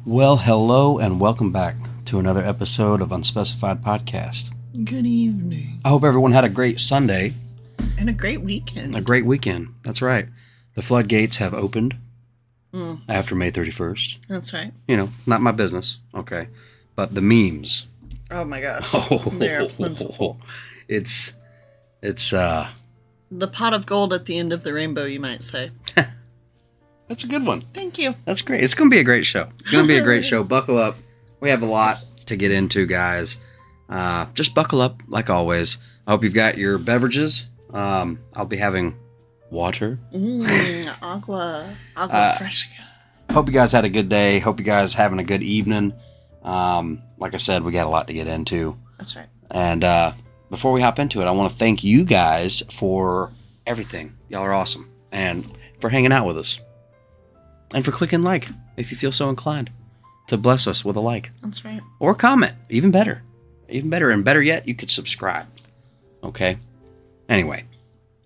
Well, hello and welcome back to another episode of Unspecified Podcast. Good evening. I hope everyone had a great Sunday. And a great weekend. A great weekend. That's right. The floodgates have opened after May 31st. That's right. You know, not my business. Okay. But the memes. Oh my gosh. Oh, They're plentiful. It's the pot of gold at the end of the rainbow, you might say. That's a good one. Thank you. That's great. It's going to be a great show. It's going to be a great show. Buckle up. We have a lot to get into, guys. Just buckle up, like always. I hope you've got your beverages. I'll be having water. Agua fresca. Hope you guys had a good day. Hope you guys having a good evening. Like I said, we got a lot to get into. That's right. And before we hop into it, I want to thank you guys for everything. Y'all are awesome. And for hanging out with us. And for clicking like, if you feel so inclined to bless us with a like. That's right. Or comment. Even better. Even better. And better yet, you could subscribe. Okay? Anyway,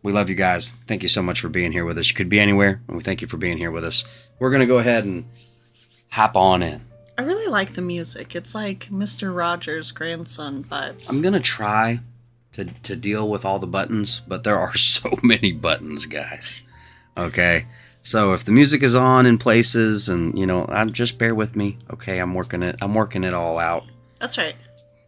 we love you guys. Thank you so much for being here with us. You could be anywhere, and we thank you for being here with us. We're going to go ahead and hop on in. I really like the music. It's like Mr. Rogers' grandson vibes. I'm going to try to deal with all the buttons, but there are so many buttons, guys. Okay? So if the music is on in places and, you know, just bear with me. Okay, I'm working it all out. That's right.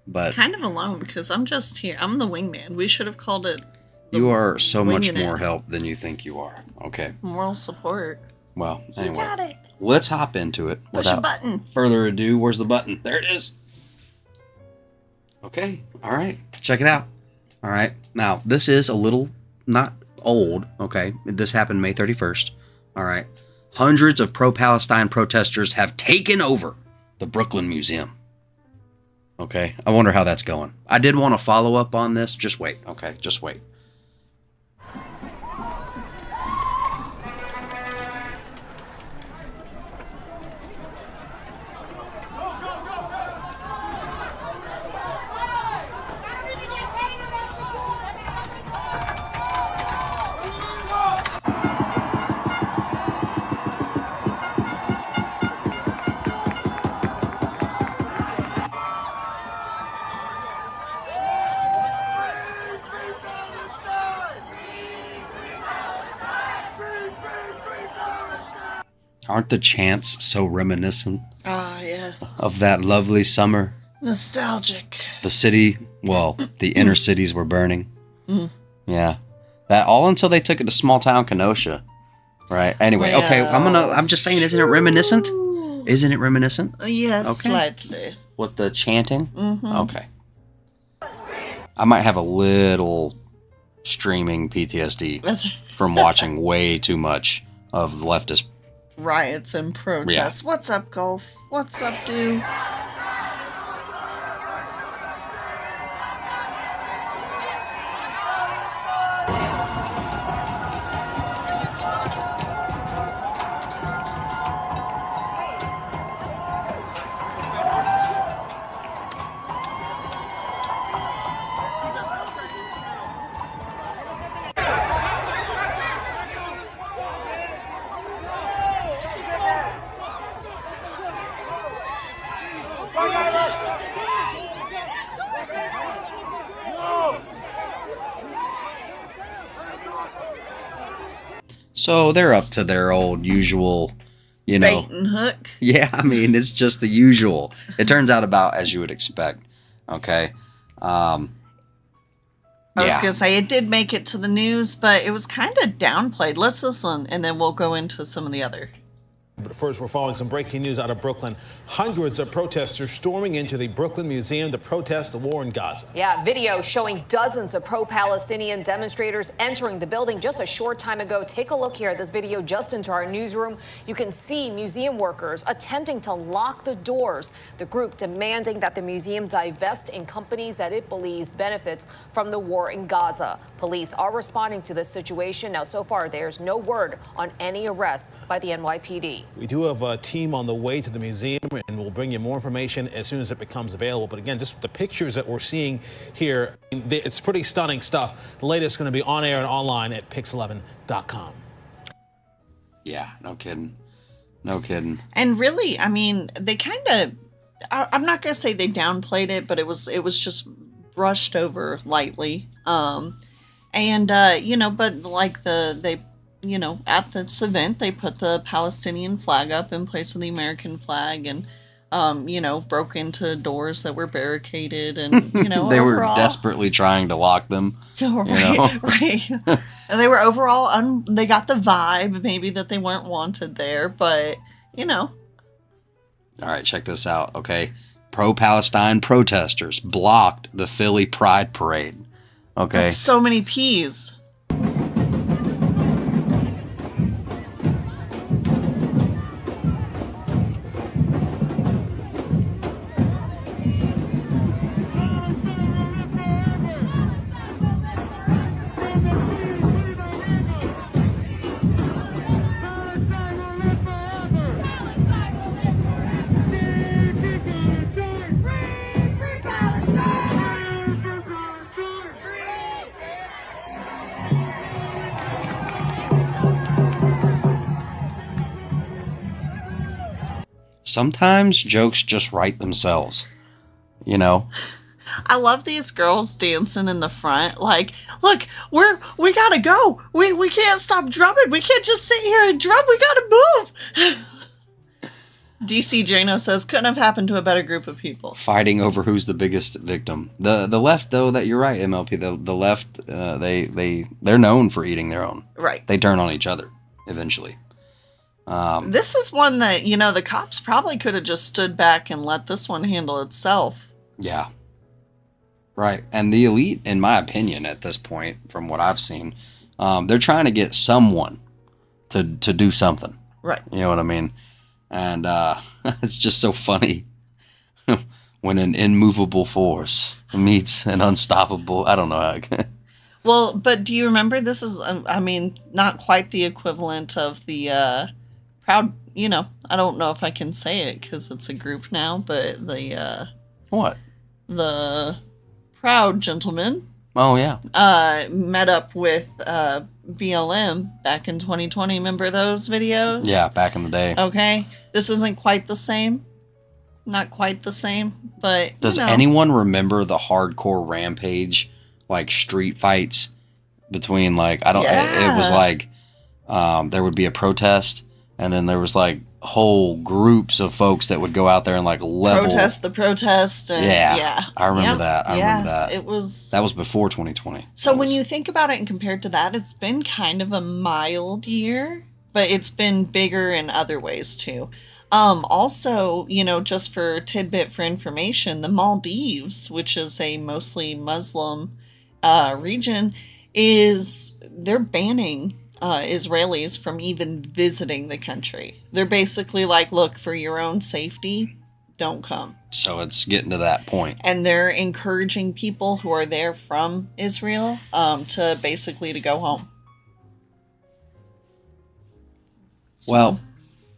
But kind of alone because I'm just here. I'm the wingman. We should have called it. You are so much more help than you think you are. Okay. Moral support. Well, anyway. You got it. Let's hop into it. Push a button. Further ado, where's the button? There it is. Okay. All right. Check it out. All right. Now, this is a little not old. Okay. This happened May 31st. All right. Hundreds of pro-Palestine protesters have taken over the Brooklyn Museum. Okay. I wonder how that's going. I did want to follow up on this. Just wait. Okay. Just wait. Aren't the chants so reminiscent? Ah, yes. Of that lovely summer? Nostalgic. The city, well, the inner cities were burning. Yeah. That all until they took it to small town Kenosha. Right. Anyway, well, okay, I'm just saying, isn't it reminiscent? Isn't it reminiscent? Yes, okay. Slightly. With the chanting? Okay. I might have a little streaming PTSD from watching way too much of leftist riots and protests. Yeah. What's up, Golf? What's up, dude? So they're up to their old usual, you know. Bait and hook. Yeah, I mean, it's just the usual. It turns out about as you would expect. Okay. I was going to say, it did make it to the news, but it was kind of downplayed. Let's listen, and then we'll go into some of the other. But first, we're following some breaking news out of Brooklyn. Hundreds of protesters storming into the Brooklyn Museum to protest the war in Gaza. Yeah, video showing dozens of pro-Palestinian demonstrators entering the building just a short time ago. Take a look here at this video just into our newsroom. You can see museum workers attempting to lock the doors. The group demanding that the museum divest in companies that it believes benefits from the war in Gaza. Police are responding to this situation. Now, so far, there's no word on any arrests by the NYPD. We do have a team on the way to the museum, and we'll bring you more information as soon as it becomes available. But again, just the pictures that we're seeing here, it's pretty stunning stuff. The latest is going to be on air and online at pix11.com. Yeah, no kidding. No kidding. And really, I mean, they kind of, I'm not going to say they downplayed it, but it was just brushed over lightly. You know, but like they, you know, at this event, they put the Palestinian flag up in place of the American flag, and, you know, broke into doors that were barricaded, and, you know, they overall, were desperately trying to lock them. Right, right. And they were overall, they got the vibe, maybe, that they weren't wanted there, but, you know. All right, check this out, okay? Pro-Palestine protesters blocked the Philly Pride Parade, okay? That's so many P's. Sometimes jokes just write themselves, you know? I love these girls dancing in the front. Like, look, we gotta go. We can't stop drumming. We can't just sit here and drum. We gotta move. DC Jano says, couldn't have happened to a better group of people. Fighting over who's the biggest victim. The left, though, that you're right, MLP. The left, they're known for eating their own. Right. They turn on each other eventually. This is one that, you know, the cops probably could have just stood back and let this one handle itself. Yeah. Right. And the elite, in my opinion, at this point, from what I've seen, they're trying to get someone to do something. Right. You know what I mean? And it's just so funny when an immovable force meets an unstoppable, I don't know how. Well, but do you remember, this is, I mean, not quite the equivalent of the Proud, you know, I don't know if I can say it because it's a group now, but the... What? The Proud Gentlemen. Oh, yeah. Met up with BLM back in 2020. Remember those videos? Yeah, back in the day. Okay. This isn't quite the same. Not quite the same, but... Does anyone remember the hardcore rampage, like, street fights between, like, I don't... Yeah. It was like, there would be a protest, and then there was, like, whole groups of folks that would go out there and, like, level... Protest the protest. And, yeah. I remember that. I remember that. It was... That was before 2020. So when you think about it and compared to that, it's been kind of a mild year, but it's been bigger in other ways, too. Also, you know, just for tidbit for information, the Maldives, which is a mostly Muslim region, they're banning Israelis from even visiting the country. They're basically like, look, for your own safety, don't come. So it's getting to that point. And they're encouraging people who are there from Israel to basically to go home. Well,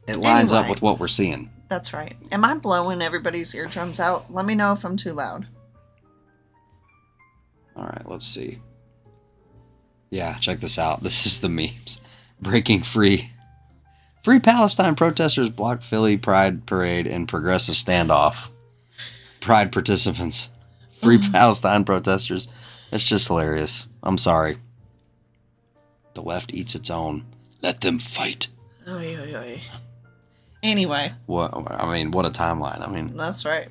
it lines up with what we're seeing. That's right. Am I blowing everybody's eardrums out? Let me know if I'm too loud. All right, let's see. Yeah, check this out. This is the memes. Breaking free. Free Palestine protesters blocked Philly Pride Parade in progressive standoff. Pride participants. Free Palestine protesters. It's just hilarious. I'm sorry. The left eats its own. Let them fight. Oy, oy, oy. Anyway. What a timeline. I mean, that's right.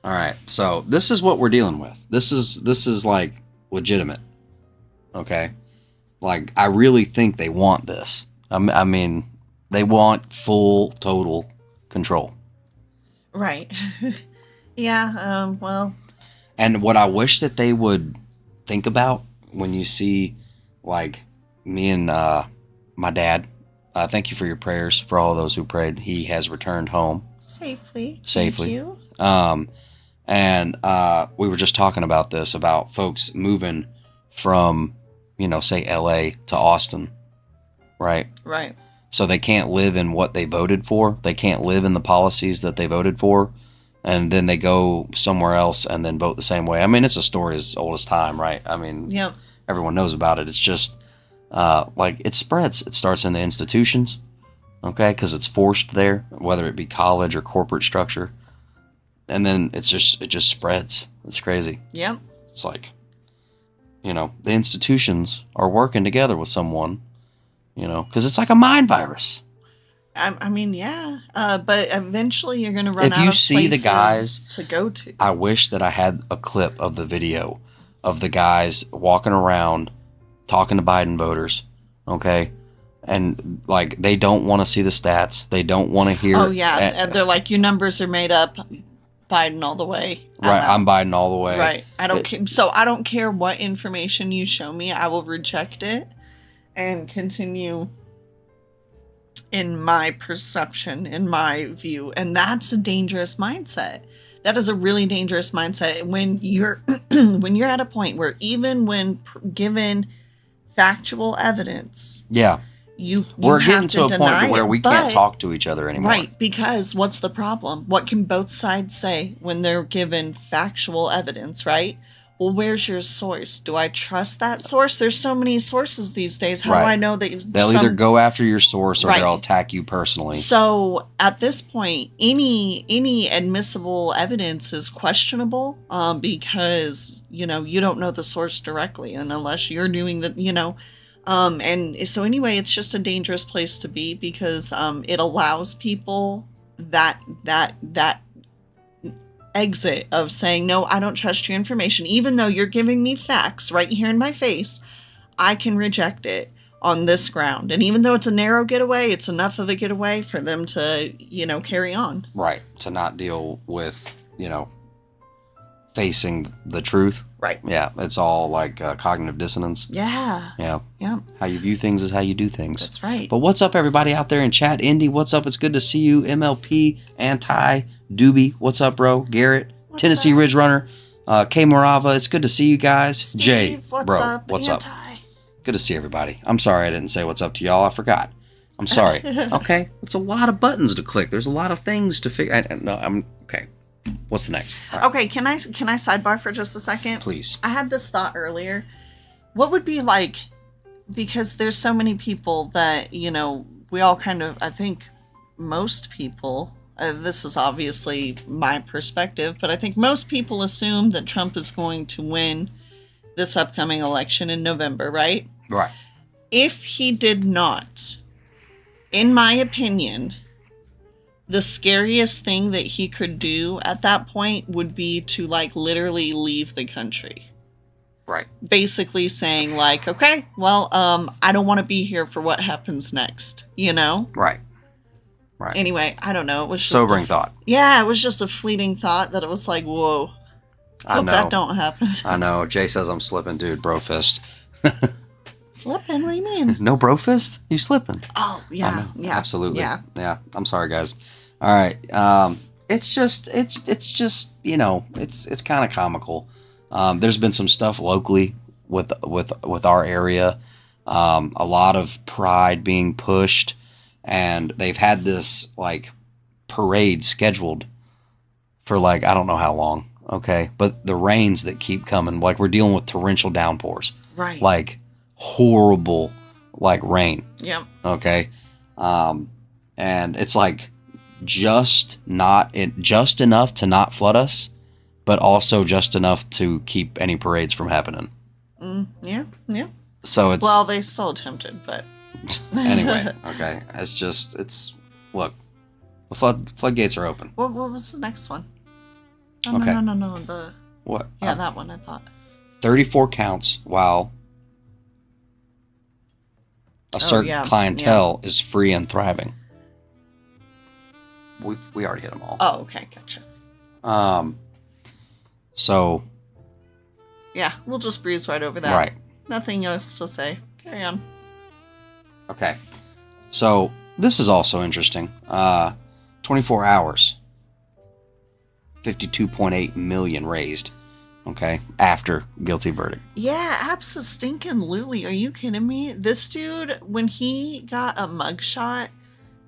All right. So this is what we're dealing with. This is like legitimate. Okay. Like, I really think they want this. I mean, they want full, total control. Right. Yeah. Well. And what I wish that they would think about when you see, like, me and my dad. Thank you for your prayers for all of those who prayed. He has returned home safely. Thank you. And we were just talking about this, about folks moving from, you know, say LA to Austin, right? Right. So they can't live in what they voted for. They can't live in the policies that they voted for. And then they go somewhere else and then vote the same way. I mean, it's a story as old as time, right? I mean, yep. Everyone knows about it. It's just, like, it spreads. It starts in the institutions. okay, because it's forced there, whether it be college or corporate structure. And then it just spreads. It's crazy. Yep. It's like, you know, the institutions are working together with someone, you know, because it's like a mind virus. I mean, yeah. But eventually you're going to run If out you of see the places guys to go to. I wish that I had a clip of the video of the guys walking around talking to Biden voters, okay? And, like, they don't want to see the stats. They don't want to hear... Oh, yeah. And they're like, your numbers are made up. Biden all the way. Right, I'm Biden all the way. Right. I don't care. So I don't care what information you show me. I will reject it and continue in my perception, in my view. And that's a dangerous mindset. That is a really dangerous mindset when you're when you're at a point where even when given factual evidence, yeah, we're getting to a point where we can't talk to each other anymore. Right, because what's the problem? What can both sides say when they're given factual evidence, right? Well, where's your source? Do I trust that source? There's so many sources these days. How do I know that they'll either go after your source or they'll attack you personally? So at this point, any admissible evidence is questionable because you don't know the source directly, and unless you're doing the and so anyway, it's just a dangerous place to be because it allows people that exit of saying, no, I don't trust your information. Even though you're giving me facts right here in my face, I can reject it on this ground. And even though it's a narrow getaway, it's enough of a getaway for them to, carry on. Right. To not deal with, facing the truth. Right. Yeah. It's all like cognitive dissonance. Yeah. Yeah. Yeah. How you view things is how you do things. That's right. But what's up, everybody out there in chat? Indy, what's up? It's good to see you. MLP, Anti, Doobie, what's up, bro? Garrett, what's Tennessee up? Ridge Runner, K Morava, it's good to see you guys. Steve, Jay, what's bro, up? what's Anti. up? Good to see everybody. I'm sorry I didn't say what's up to y'all. I forgot. I'm sorry. Okay, it's a lot of buttons to click. There's a lot of things to figure. I'm okay. What's the next? Right. Okay, can I sidebar for just a second? Please. I had this thought earlier. What would be like, because there's so many people that, we all kind of, I think most people, this is obviously my perspective, but I think most people assume that Trump is going to win this upcoming election in November, right? Right. If he did not, in my opinion, the scariest thing that he could do at that point would be to literally leave the country. Right. Basically saying okay, well, I don't want to be here for what happens next, Right. Right. Anyway, I don't know. It was just sobering thought. Yeah, it was just a fleeting thought that it was like, whoa. Hope that don't happen. I know. Jay says I'm slipping, dude. Bro fist. Slipping? What do you mean? No bro fist? You slipping? Oh, yeah. Yeah. Absolutely. Yeah. I'm sorry, guys. All right. It's just it's kind of comical. There's been some stuff locally with our area. A lot of pride being pushed, and they've had this parade scheduled for I don't know how long. Okay, but the rains that keep coming, we're dealing with torrential downpours, right? Horrible, rain. Yeah. Okay, and it's just enough to not flood us, but also just enough to keep any parades from happening. Yeah. So it's they still attempted, but anyway. Okay, look, the floodgates are open. What was the next one? Okay. No. The what? that one I thought. 34 counts while a certain clientele is free and thriving. We already hit them all. Oh, okay, gotcha. So. Yeah, we'll just breeze right over that. Right. Nothing else to say. Carry on. Okay. So this is also interesting. 24 hours. 52.8 million raised. Okay. After guilty verdict. Yeah, abso-stinkin-lutely. Are you kidding me? This dude, when he got a mugshot,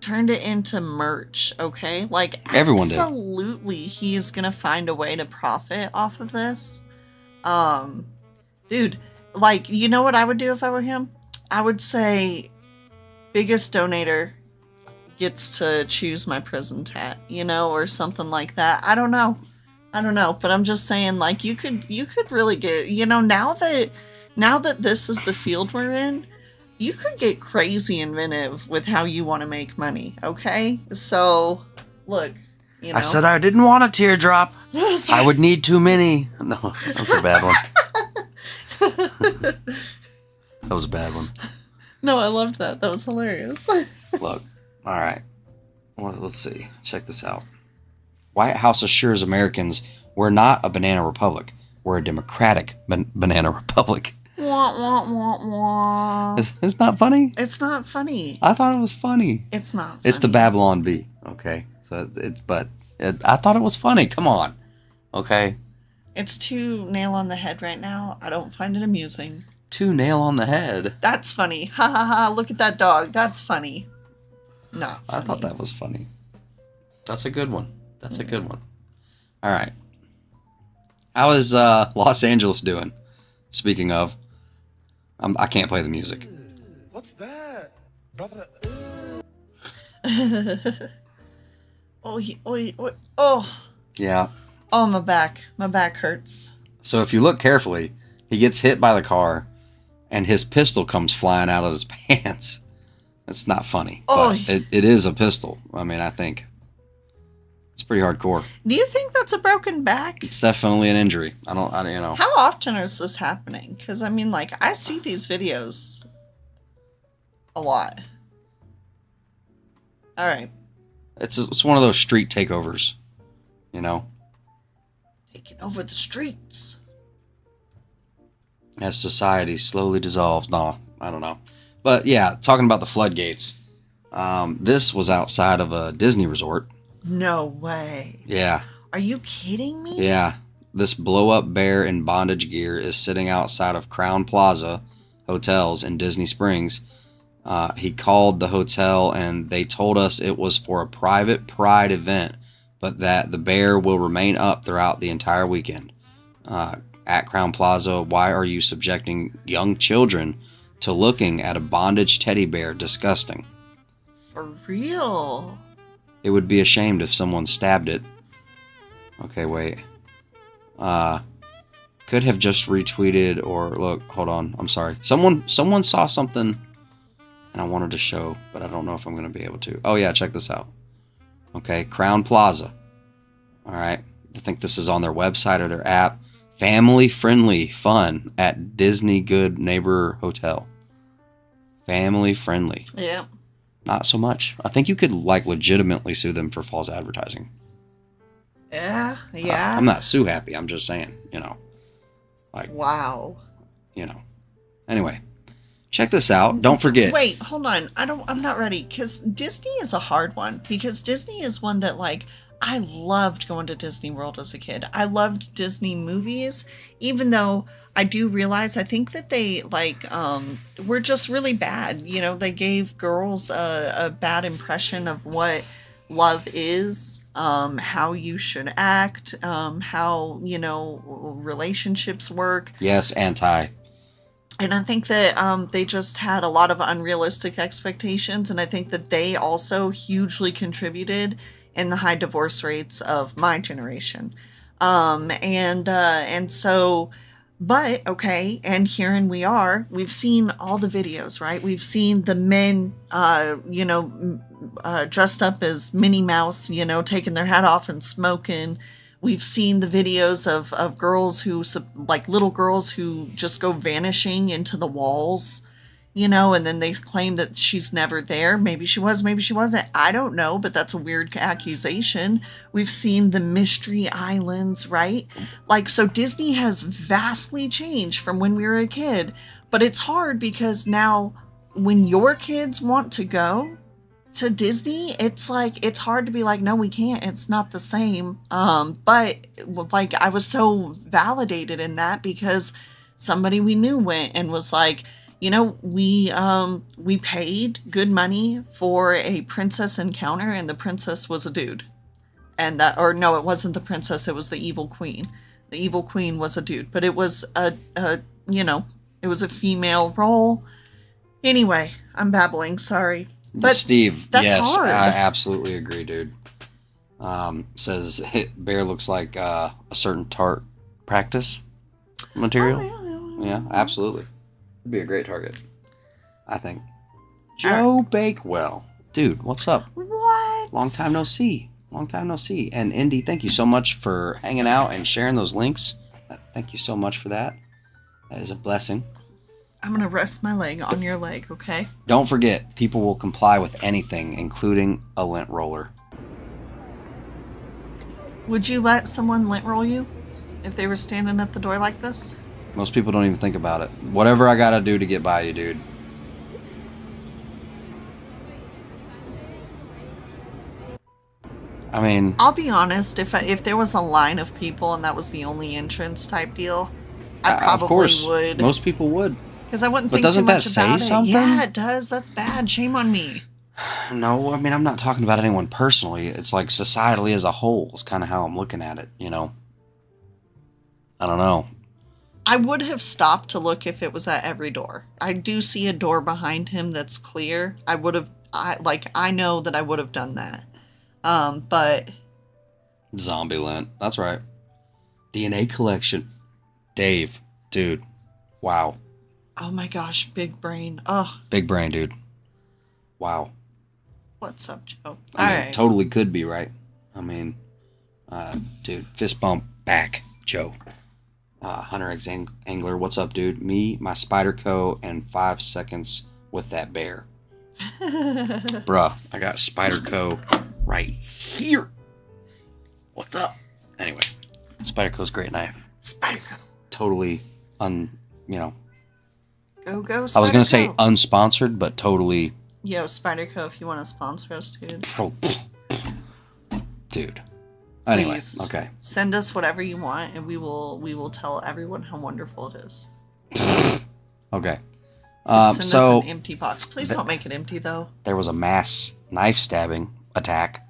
turned it into merch, okay? Everyone did. Absolutely, he's gonna find a way to profit off of this. Dude, you know what I would do if I were him? I would say, biggest donator, gets to choose my prison tat, you know, or something like that. I don't know, but I'm just saying, like, you could really get, you know, now that this is the field we're in, you could get crazy inventive with how you want to make money. Okay, so look, you know. I said I didn't want a teardrop. I would need too many. No, that's a bad one. That was a bad one. No, I loved that. That was hilarious. Look, all right. Well, let's see. Check this out. White House assures Americans we're not a banana republic. We're a democratic banana republic. Wah, wah, wah, wah. It's not funny? It's not funny. I thought it was funny. It's not funny. It's the Babylon Bee, okay? So I thought it was funny. Come on. Okay? It's too nail on the head right now. I don't find it amusing. Too nail on the head. That's funny. Ha ha ha. Look at that dog. That's funny. Not funny. I thought that was funny. That's a good one. That's a good one. All right. How is Los Angeles doing? Speaking of, I can't play the music. What's that? Brother. Oh. Yeah. Oh, my back. My back hurts. So if you look carefully, he gets hit by the car, and his pistol comes flying out of his pants. It's not funny, but it is a pistol. I mean, I think it's pretty hardcore. Do you think that's a broken back? It's definitely an injury. I don't you know. How often is this happening? Because, I mean, like, I see these videos a lot. All right. It's one of those street takeovers, you know. Taking over the streets. As society slowly dissolves. No, I don't know. But yeah, talking about the floodgates. This was outside of a Disney resort. No way. Yeah. Are you kidding me? Yeah. This blow-up bear in bondage gear is sitting outside of Crown Plaza Hotels in Disney Springs. He called the hotel and they told us it was for a private pride event, but that the bear will remain up throughout the entire weekend. At Crown Plaza, why are you subjecting young children to looking at a bondage teddy bear? Disgusting. For real? It would be ashamed if someone stabbed it. Okay, wait. Could have just retweeted or look, hold on. I'm sorry. Someone saw something and I wanted to show, but I don't know if I'm going to be able to. Oh yeah, check this out. Okay, Crown Plaza. All right. I think this is on their website or their app. Family-friendly fun at Disney Good Neighbor Hotel. Family-friendly. Yeah. Not so much. I think you could like legitimately sue them for false advertising. Yeah. I'm not sue happy. I'm just saying, you know. Like, wow. You know. Anyway, check this out. Don't forget. Wait, hold on. I'm not ready because Disney is a hard one because Disney is one that like I loved going to Disney World as a kid. I loved Disney movies, even though I do realize I think that they like were just really bad. You know, they gave girls a bad impression of what love is, how you should act, how, you know, relationships work. Yes, anti. And I think that they just had a lot of unrealistic expectations, and I think that they also hugely contributed in the high divorce rates of my generation. And so, but okay, and herein we are. We've seen all the videos, right? We've seen the men, you know, dressed up as Minnie Mouse, you know, taking their hat off and smoking. We've seen the videos of girls who, like little girls who just go vanishing into the walls, you know, and then they claim that she's never there. Maybe she was, maybe she wasn't. I don't know, but that's a weird accusation. We've seen the mystery islands, right? Like, so Disney has vastly changed from when we were a kid, but it's hard because now when your kids want to go to Disney, it's like, it's hard to be like, no, we can't, it's not the same. But like, I was so validated in that because somebody we knew went and was like, you know, we paid good money for a princess encounter, and the princess was a dude. And that, or no, it wasn't the princess, it was the evil queen. The evil queen was a dude, but it was a you know, it was a female role. Anyway, I'm babbling, sorry. But Steve, that's yes, hard. I absolutely agree, dude. Says bear looks like a certain tart practice material. Oh, Yeah, absolutely. It'd be a great target, I think. Joe Bakewell. Dude, what's up? What? Long time no see. Long time no see. And Indy, thank you so much for hanging out and sharing those links. Thank you so much for that. That is a blessing. I'm going to rest my leg on your leg, okay? Don't forget, people will comply with anything, including a lint roller. Would you let someone lint roll you if they were standing at the door like this? Most people don't even think about it. Whatever I gotta do to get by you, dude. I mean, I'll be honest, if there was a line of people and that was the only entrance type deal, I probably of course, would. most people would. Because I wouldn't But think doesn't too that much say about something? it. Yeah, it does. That's bad. Shame on me. No, I mean, I'm not talking about anyone personally. It's like societally as a whole is kind of how I'm looking at it, you know? I don't know. I would have stopped to look if it was at every door. I do see a door behind him that's clear. I would have, I know that I would have done that. But... Zombie lint. That's right. DNA collection. Dave, dude. Wow. Oh my gosh, big brain. Oh, Big brain, dude. Wow. what's up, Joe? I mean, Alright. totally could be, right? I mean, dude, fist bump back, Joe. Hunter X Angler, what's up, dude? Me, my Spyderco, and 5 seconds with that bear. Bruh, I got Spyderco right here. What's up? Anyway, Spyderco's a great knife. Spyderco. Totally you know, Go, go, Spyderco. I was going to say unsponsored, but totally... Yo, Spyderco, if you want to sponsor us, dude. Dude. Anyway, Please. okay. Send us whatever you want, and we will tell everyone how wonderful it is. Okay. Send So us an empty box. Please don't make it empty, though. there was a mass knife stabbing attack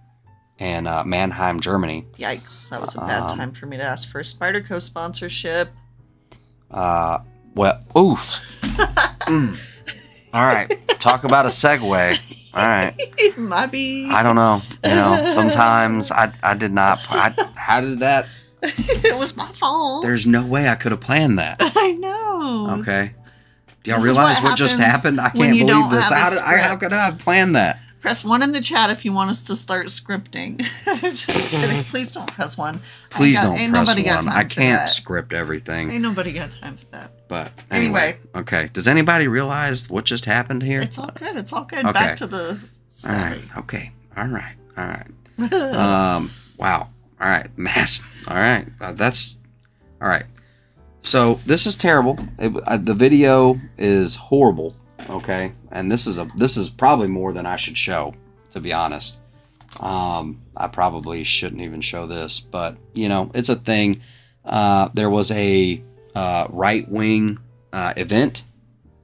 in Mannheim, Germany. Yikes, that was a bad time for me to ask for Spyderco sponsorship. Well, oof. All right. Talk about a segue. All right. Might be. I don't know. You know, sometimes I did not. How did that? It was my fault. There's no way I could have planned that. I know. Okay. Do y'all This is realize what what just happens happened? I when can't you believe don't this. have a How could I have planned that? Press 1 in the chat if you want us to start scripting. Just kidding. Please don't press 1. Please don't ain't press nobody got 1. time I for can't that. script everything. Ain't nobody got time for that. But Anyway. Okay. Does anybody realize what just happened here? It's all good. It's all good. Okay. Back to the All right. story. Okay. All right. Wow. All right. Mass. All right. That's all right. So this is terrible. The video is horrible. Okay. And this is probably more than I should show, to be honest. I probably shouldn't even show this, but you know, it's a thing. There was a right-wing event,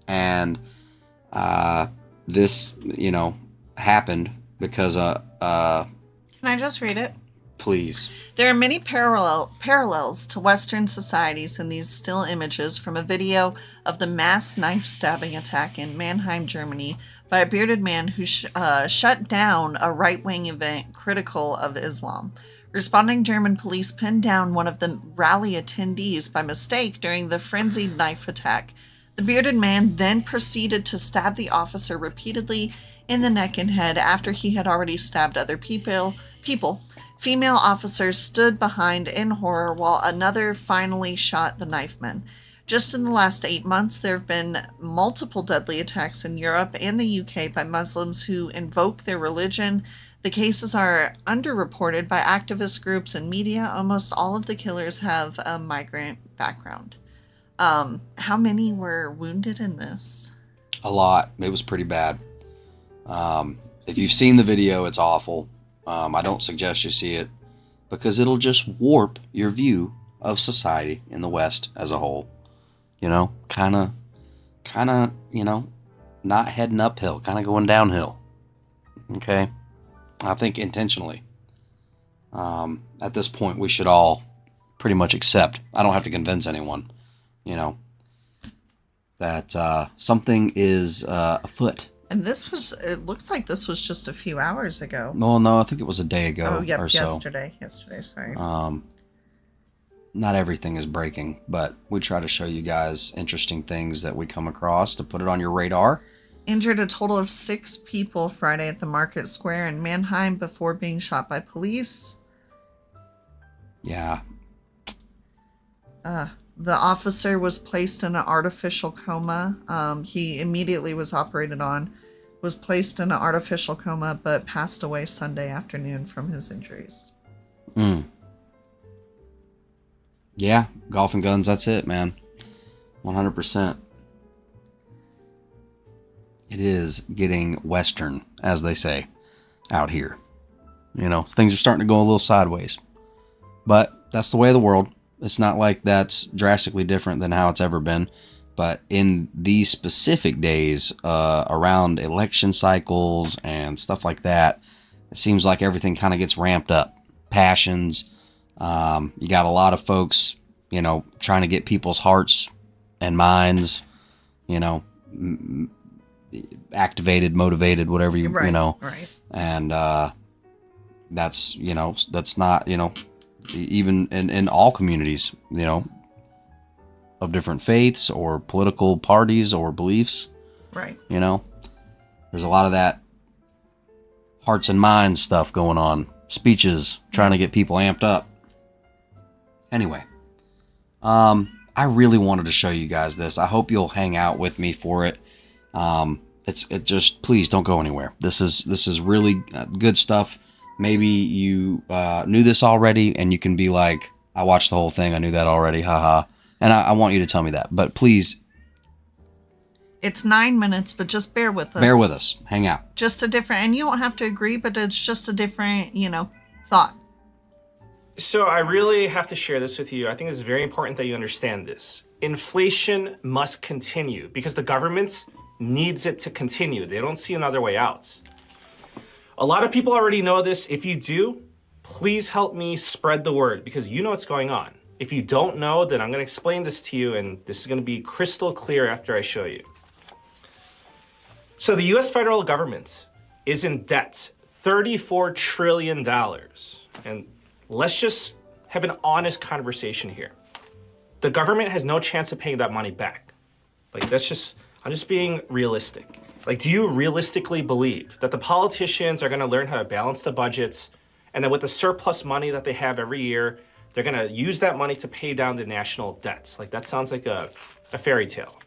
and this, you know, happened because Can I just read it? please. There are many parallels to Western societies in these still images from a video of the mass knife stabbing attack in Mannheim, Germany, by a bearded man who shut down a right-wing event critical of Islam. Responding German police pinned down one of the rally attendees by mistake during the frenzied knife attack. The bearded man then proceeded to stab the officer repeatedly in the neck and head after he had already stabbed other people. Female officers stood behind in horror while another finally shot the knifeman. Just in the last 8 months, there have been multiple deadly attacks in Europe and the UK by Muslims who invoke their religion. The cases are underreported by activist groups and media. Almost all of the killers have a migrant background. How many were wounded in this? A lot. It was pretty bad. If you've seen the video, it's awful. I don't suggest you see it because it'll just warp your view of society in the West as a whole. You know, kind of, you know, not heading uphill, kind of going downhill. Okay? I think intentionally. At this point, we should all pretty much accept. I don't have to convince anyone, you know, that something is afoot. And it looks like this was just a few hours ago. Well, no, I think it was a day ago. Oh, yep, or yesterday, sorry. Not everything is breaking, but we try to show you guys interesting things that we come across to put it on your radar. Injured a total of 6 people Friday at the Market Square in Mannheim before being shot by police. Yeah. The officer was placed in an artificial coma. He immediately was operated on, was placed in an artificial coma, but passed away Sunday afternoon from his injuries. Yeah, golf and guns, that's it, man. 100%. It is getting Western, as they say, out here. You know, things are starting to go a little sideways. But that's the way of the world. It's not like that's drastically different than how it's ever been. But in these specific days, around election cycles and stuff like that, it seems like everything kind of gets ramped up. Passions. You got a lot of folks, you know, trying to get people's hearts and minds, you know, activated, motivated, whatever you know. Right. And that's, you know, that's not, you know, even in all communities, you know, of different faiths or political parties or beliefs. Right. You know, there's a lot of that hearts and minds stuff going on. Speeches, trying to get people amped up. Anyway, I really wanted to show you guys this. I hope you'll hang out with me for it. It just, please don't go anywhere. This is really good stuff. Maybe you knew this already and you can be like, I watched the whole thing. I knew that already. Haha. And I want you to tell me that, but please. It's 9 minutes, but just bear with us. Bear with us. Hang out. Just a different, and you don't have to agree, but it's just a different, you know, thought. So I really have to share this with you. I think it's very important that you understand this. Inflation must continue because the government needs it to continue. They don't see another way out. A lot of people already know this. If you do, please help me spread the word because you know what's going on. If you don't know, then I'm going to explain this to you, and this is going to be crystal clear after I show you. So the U.S. federal government is in debt, $34 trillion. And let's just have an honest conversation here. The government has no chance of paying that money back. Like, I'm just being realistic. Like, do you realistically believe that the politicians are going to learn how to balance the budgets and that with the surplus money that they have every year, they're going to use that money to pay down the national debts? Like, that sounds like a fairy tale.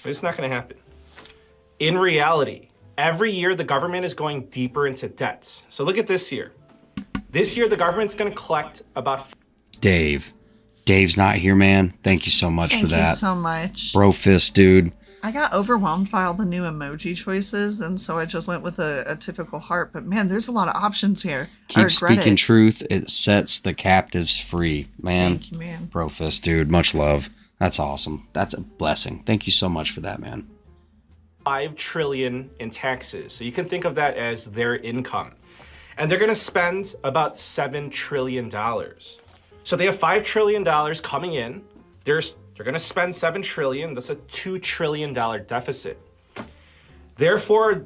But it's not going to happen. In reality, every year the government is going deeper into debt. So look at this year. This year, the government's going to collect about... Dave's not here, man. Thank you so much for that. Thank you so much. Bro fist, dude. I got overwhelmed by all the new emoji choices, and so I just went with a typical heart. But man, there's a lot of options here. Keep speaking truth. It sets the captives free, man. Thank you, man. Bro fist, dude. Much love. That's awesome. That's a blessing. Thank you so much for that, man. $5 trillion in taxes. So you can think of that as their income. And they're going to spend about $7 trillion. So they have $5 trillion coming in. They're going to spend $7 trillion. That's a $2 trillion deficit. Therefore,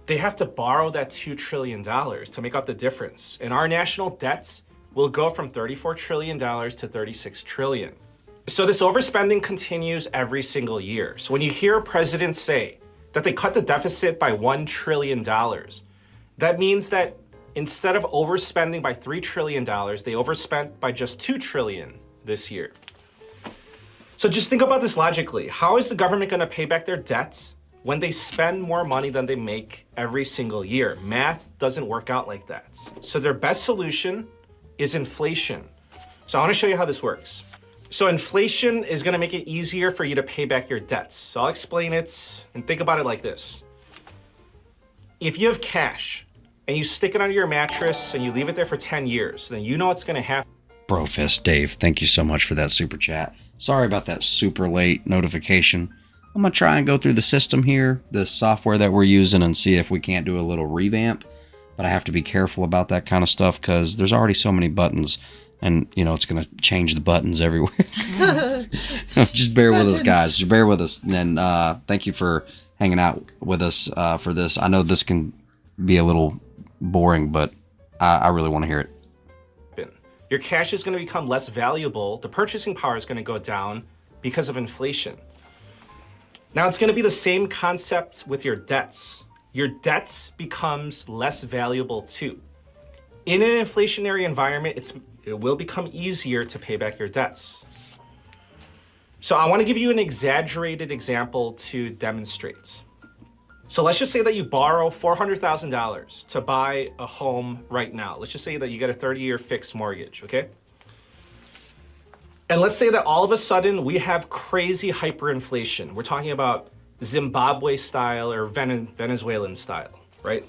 they have to borrow that $2 trillion to make up the difference. And our national debts will go from $34 trillion to $36 trillion. So this overspending continues every single year. So when you hear a president say that they cut the deficit by $1 trillion, that means that instead of overspending by $3 trillion, they overspent by just $2 trillion this year. So just think about this logically. How is the government going to pay back their debt when they spend more money than they make every single year? Math doesn't work out like that. So their best solution is inflation. So I want to show you how this works. So inflation is going to make it easier for you to pay back your debts. So I'll explain it and think about it like this. If you have cash and you stick it under your mattress and you leave it there for 10 years, then you know what's going to happen. Bro fist, Dave. Thank you so much for that super chat. Sorry about that super late notification. I'm going to try and go through the system here, the software that we're using, and see if we can't do a little revamp. But I have to be careful about that kind of stuff because there's already so many buttons. And, you know, it's going to change the buttons everywhere. Just bear with us, guys. Just bear with us. And thank you for hanging out with us for this. I know this can be a little boring, but I really want to hear it. Your cash is going to become less valuable. The purchasing power is going to go down because of inflation. Now, it's going to be the same concept with your debts. Your debt becomes less valuable too. In an inflationary environment, it will become easier to pay back your debts. So I want to give you an exaggerated example to demonstrate. So let's just say that you borrow $400,000 to buy a home right now. Let's just say that you get a 30-year fixed mortgage, okay? And let's say that all of a sudden we have crazy hyperinflation. We're talking about Zimbabwe style or Venezuelan style, right?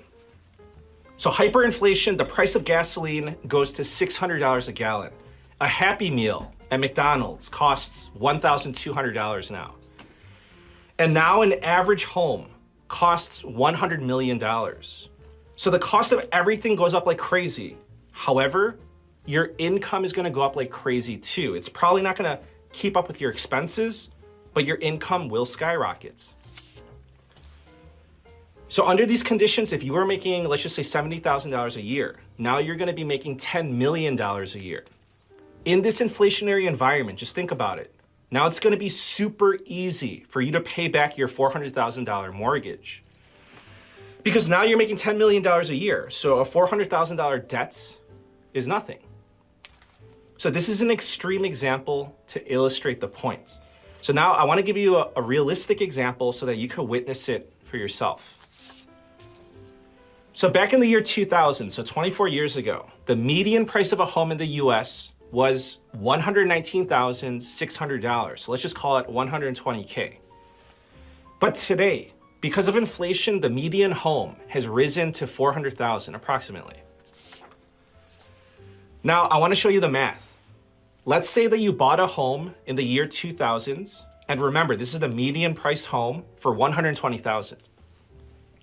So hyperinflation, the price of gasoline goes to $600 a gallon. A Happy Meal at McDonald's costs $1,200 now. And now an average home costs $100 million. So the cost of everything goes up like crazy. However, your income is gonna go up like crazy too. It's probably not gonna keep up with your expenses, but your income will skyrocket. So under these conditions, if you were making, let's just say $70,000 a year, now you're gonna be making $10 million a year. In this inflationary environment, just think about it. Now it's gonna be super easy for you to pay back your $400,000 mortgage. Because now you're making $10 million a year, so a $400,000 debt is nothing. So this is an extreme example to illustrate the point. So now I wanna give you a realistic example so that you can witness it for yourself. So back in the year 2000, so 24 years ago, the median price of a home in the US was $119,600. So let's just call it 120K. But today, because of inflation, the median home has risen to 400,000 approximately. Now, I want to show you the math. Let's say that you bought a home in the year 2000, and remember, this is the median priced home for 120,000.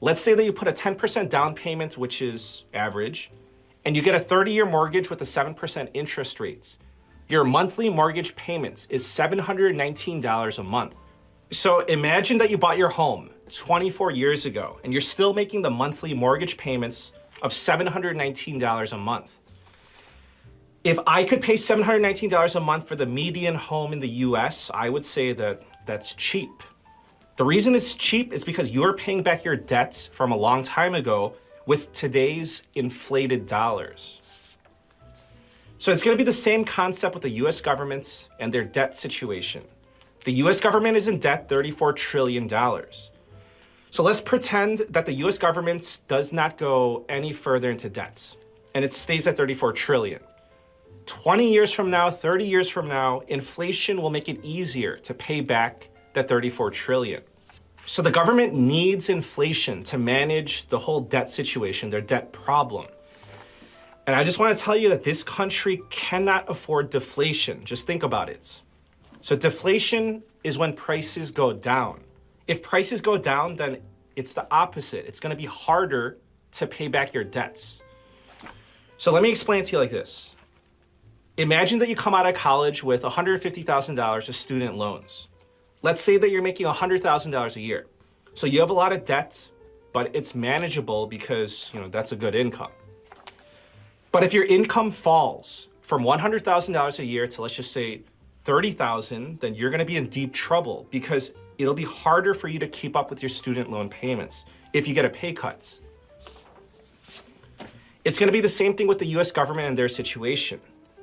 Let's say that you put a 10% down payment, which is average, and you get a 30-year mortgage with a 7% interest rate. Your monthly mortgage payment is $719 a month. So imagine that you bought your home 24 years ago, and you're still making the monthly mortgage payments of $719 a month. If I could pay $719 a month for the median home in the US, I would say that that's cheap. The reason it's cheap is because you're paying back your debts from a long time ago with today's inflated dollars. So it's gonna be the same concept with the US government and their debt situation. The US government is in debt $34 trillion. So let's pretend that the US government does not go any further into debt and it stays at 34 trillion. 20 years from now, 30 years from now, inflation will make it easier to pay back that 34 trillion. So the government needs inflation to manage the whole debt situation, their debt problem. And I just want to tell you that this country cannot afford deflation. Just think about it. So deflation is when prices go down. If prices go down, then it's the opposite. It's going to be harder to pay back your debts. So let me explain it to you like this. Imagine that you come out of college with $150,000 of student loans. Let's say that you're making $100,000 a year. So you have a lot of debt, but it's manageable because, that's a good income. But if your income falls from $100,000 a year to, let's just say, $30,000, then you're going to be in deep trouble because it'll be harder for you to keep up with your student loan payments if you get a pay cut. It's going to be the same thing with the US government and their situation.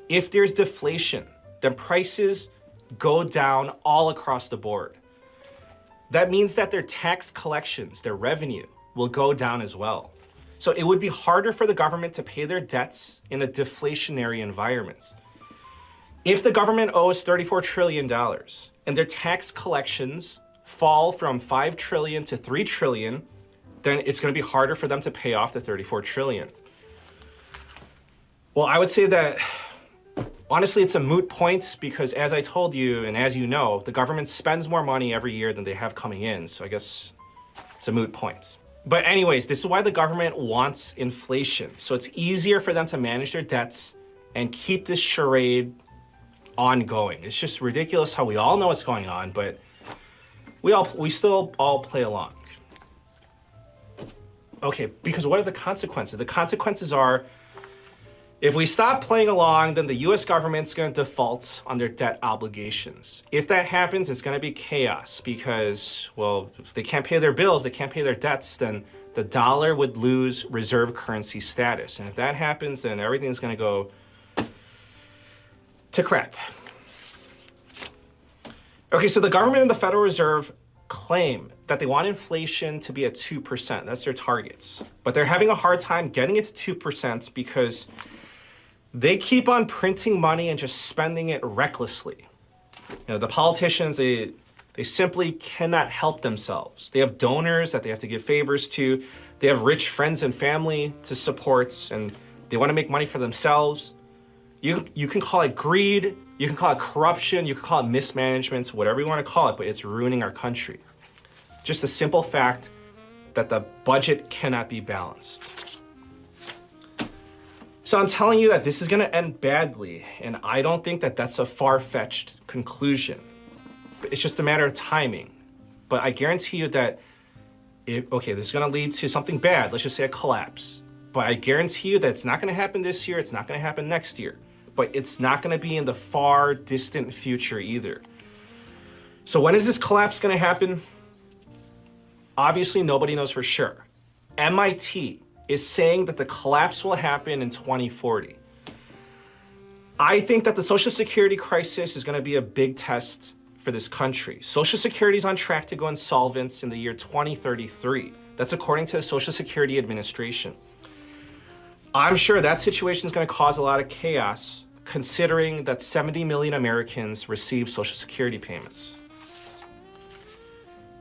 If there's deflation, then prices go down all across the board. That means that their tax collections, their revenue, will go down as well. So it would be harder for the government to pay their debts in a deflationary environment. If the government owes $34 trillion and their tax collections fall from 5 trillion to 3 trillion, then it's going to be harder for them to pay off the 34 trillion. Well, I would say that honestly, it's a moot point because as I told you, and as you know, the government spends more money every year than they have coming in. So I guess it's a moot point. But anyways, this is why the government wants inflation. So it's easier for them to manage their debts and keep this charade ongoing. It's just ridiculous how we all know what's going on, but we still all play along. Okay, because what are the consequences? The consequences are, if we stop playing along, then the US government's going to default on their debt obligations. If that happens, it's going to be chaos because, well, if they can't pay their bills, they can't pay their debts, then the dollar would lose reserve currency status. And if that happens, then everything's going to go to crap. Okay, so the government and the Federal Reserve claim that they want inflation to be at 2%. That's their targets. But they're having a hard time getting it to 2% because they keep on printing money and just spending it recklessly. The politicians, they simply cannot help themselves. They have donors that they have to give favors to. They have rich friends and family to support, and they want to make money for themselves. You can call it greed, you can call it corruption, you can call it mismanagement, whatever you want to call it, but it's ruining our country. Just the simple fact that the budget cannot be balanced. So I'm telling you that this is going to end badly, and I don't think that that's a far-fetched conclusion. It's just a matter of timing. But I guarantee you that, this is going to lead to something bad. Let's just say a collapse. But I guarantee you that it's not going to happen this year. It's not going to happen next year. But it's not going to be in the far distant future either. So when is this collapse going to happen? Obviously, nobody knows for sure. MIT is saying that the collapse will happen in 2040. I think that the Social Security crisis is going to be a big test for this country. Social Security is on track to go insolvent in the year 2033. That's according to the Social Security Administration. I'm sure that situation is going to cause a lot of chaos, considering that 70 million Americans receive Social Security payments.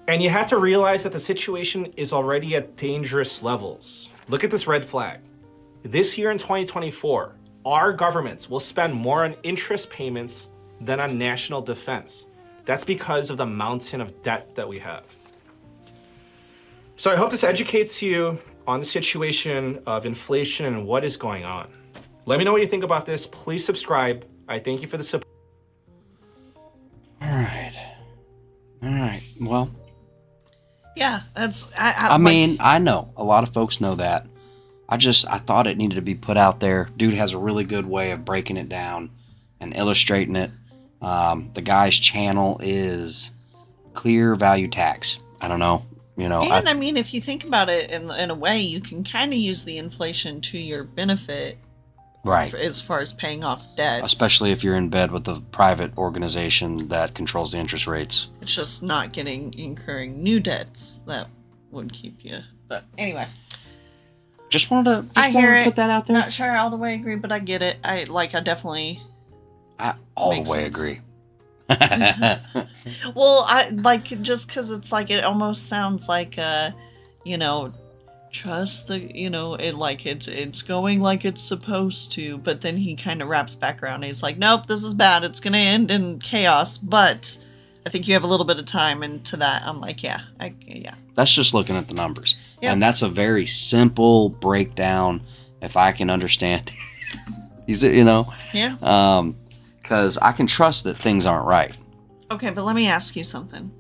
And you have to realize that the situation is already at dangerous levels. Look at this red flag. This year in 2024, our government will spend more on interest payments than on national defense. That's because of the mountain of debt that we have. So I hope this educates you on the situation of inflation and what is going on. Let me know what you think about this. Please subscribe. I thank you for the support. All right. Well, Yeah, that's. I mean, I know a lot of folks know that. I thought it needed to be put out there. Dude has a really good way of breaking it down and illustrating it. The guy's channel is Clear Value Tax. I don't know, And I mean, if you think about it in a way, you can kind of use the inflation to your benefit, right? As far as paying off debt, Especially if you're in bed with a private organization that controls the interest rates. It's just not incurring new debts that would keep you. But anyway, just wanted to put that out there. Not sure I all the way agree, but I get it. I definitely. I all the way sense. agree. Well, I like just because it's like it almost sounds like trust the it's going like it's supposed to, but then he kind of wraps back around and he's like, nope, this is bad, it's gonna end in chaos, but I think you have a little bit of time. And to that I'm like, yeah. That's just looking at the numbers. Yep. And that's a very simple breakdown if I can understand. Yeah. Because I can trust that things aren't right. Okay, but let me ask you something.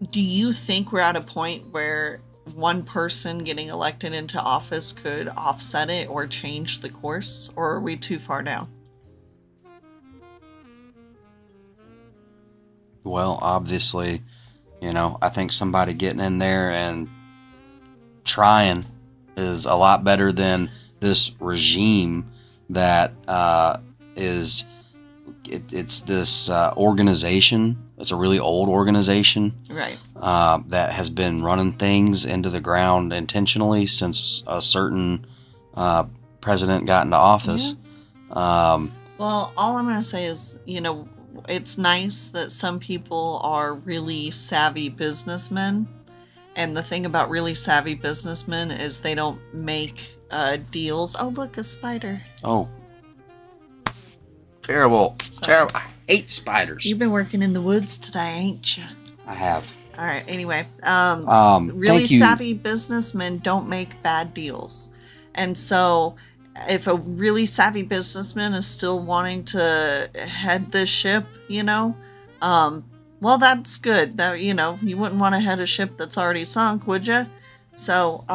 Do you think we're at a point where one person getting elected into office could offset it or change the course, or are we too far down? Well, obviously, I think somebody getting in there and trying is a lot better than this regime that it's this organization. It's a really old organization, right? That has been running things into the ground intentionally since a certain president got into office. Yeah. Well, all I'm gonna say is, it's nice that some people are really savvy businessmen, and the thing about really savvy businessmen is they don't make deals. Oh, look, a spider. Oh. Terrible. Terrible. I hate spiders. You've been working in the woods today, ain't you? I have. All right. Anyway, thank really you. savvy businessmen don't make bad deals. And so if a really savvy businessman is still wanting to head this ship, well, that's good. That, you wouldn't want to head a ship that's already sunk, would you? So,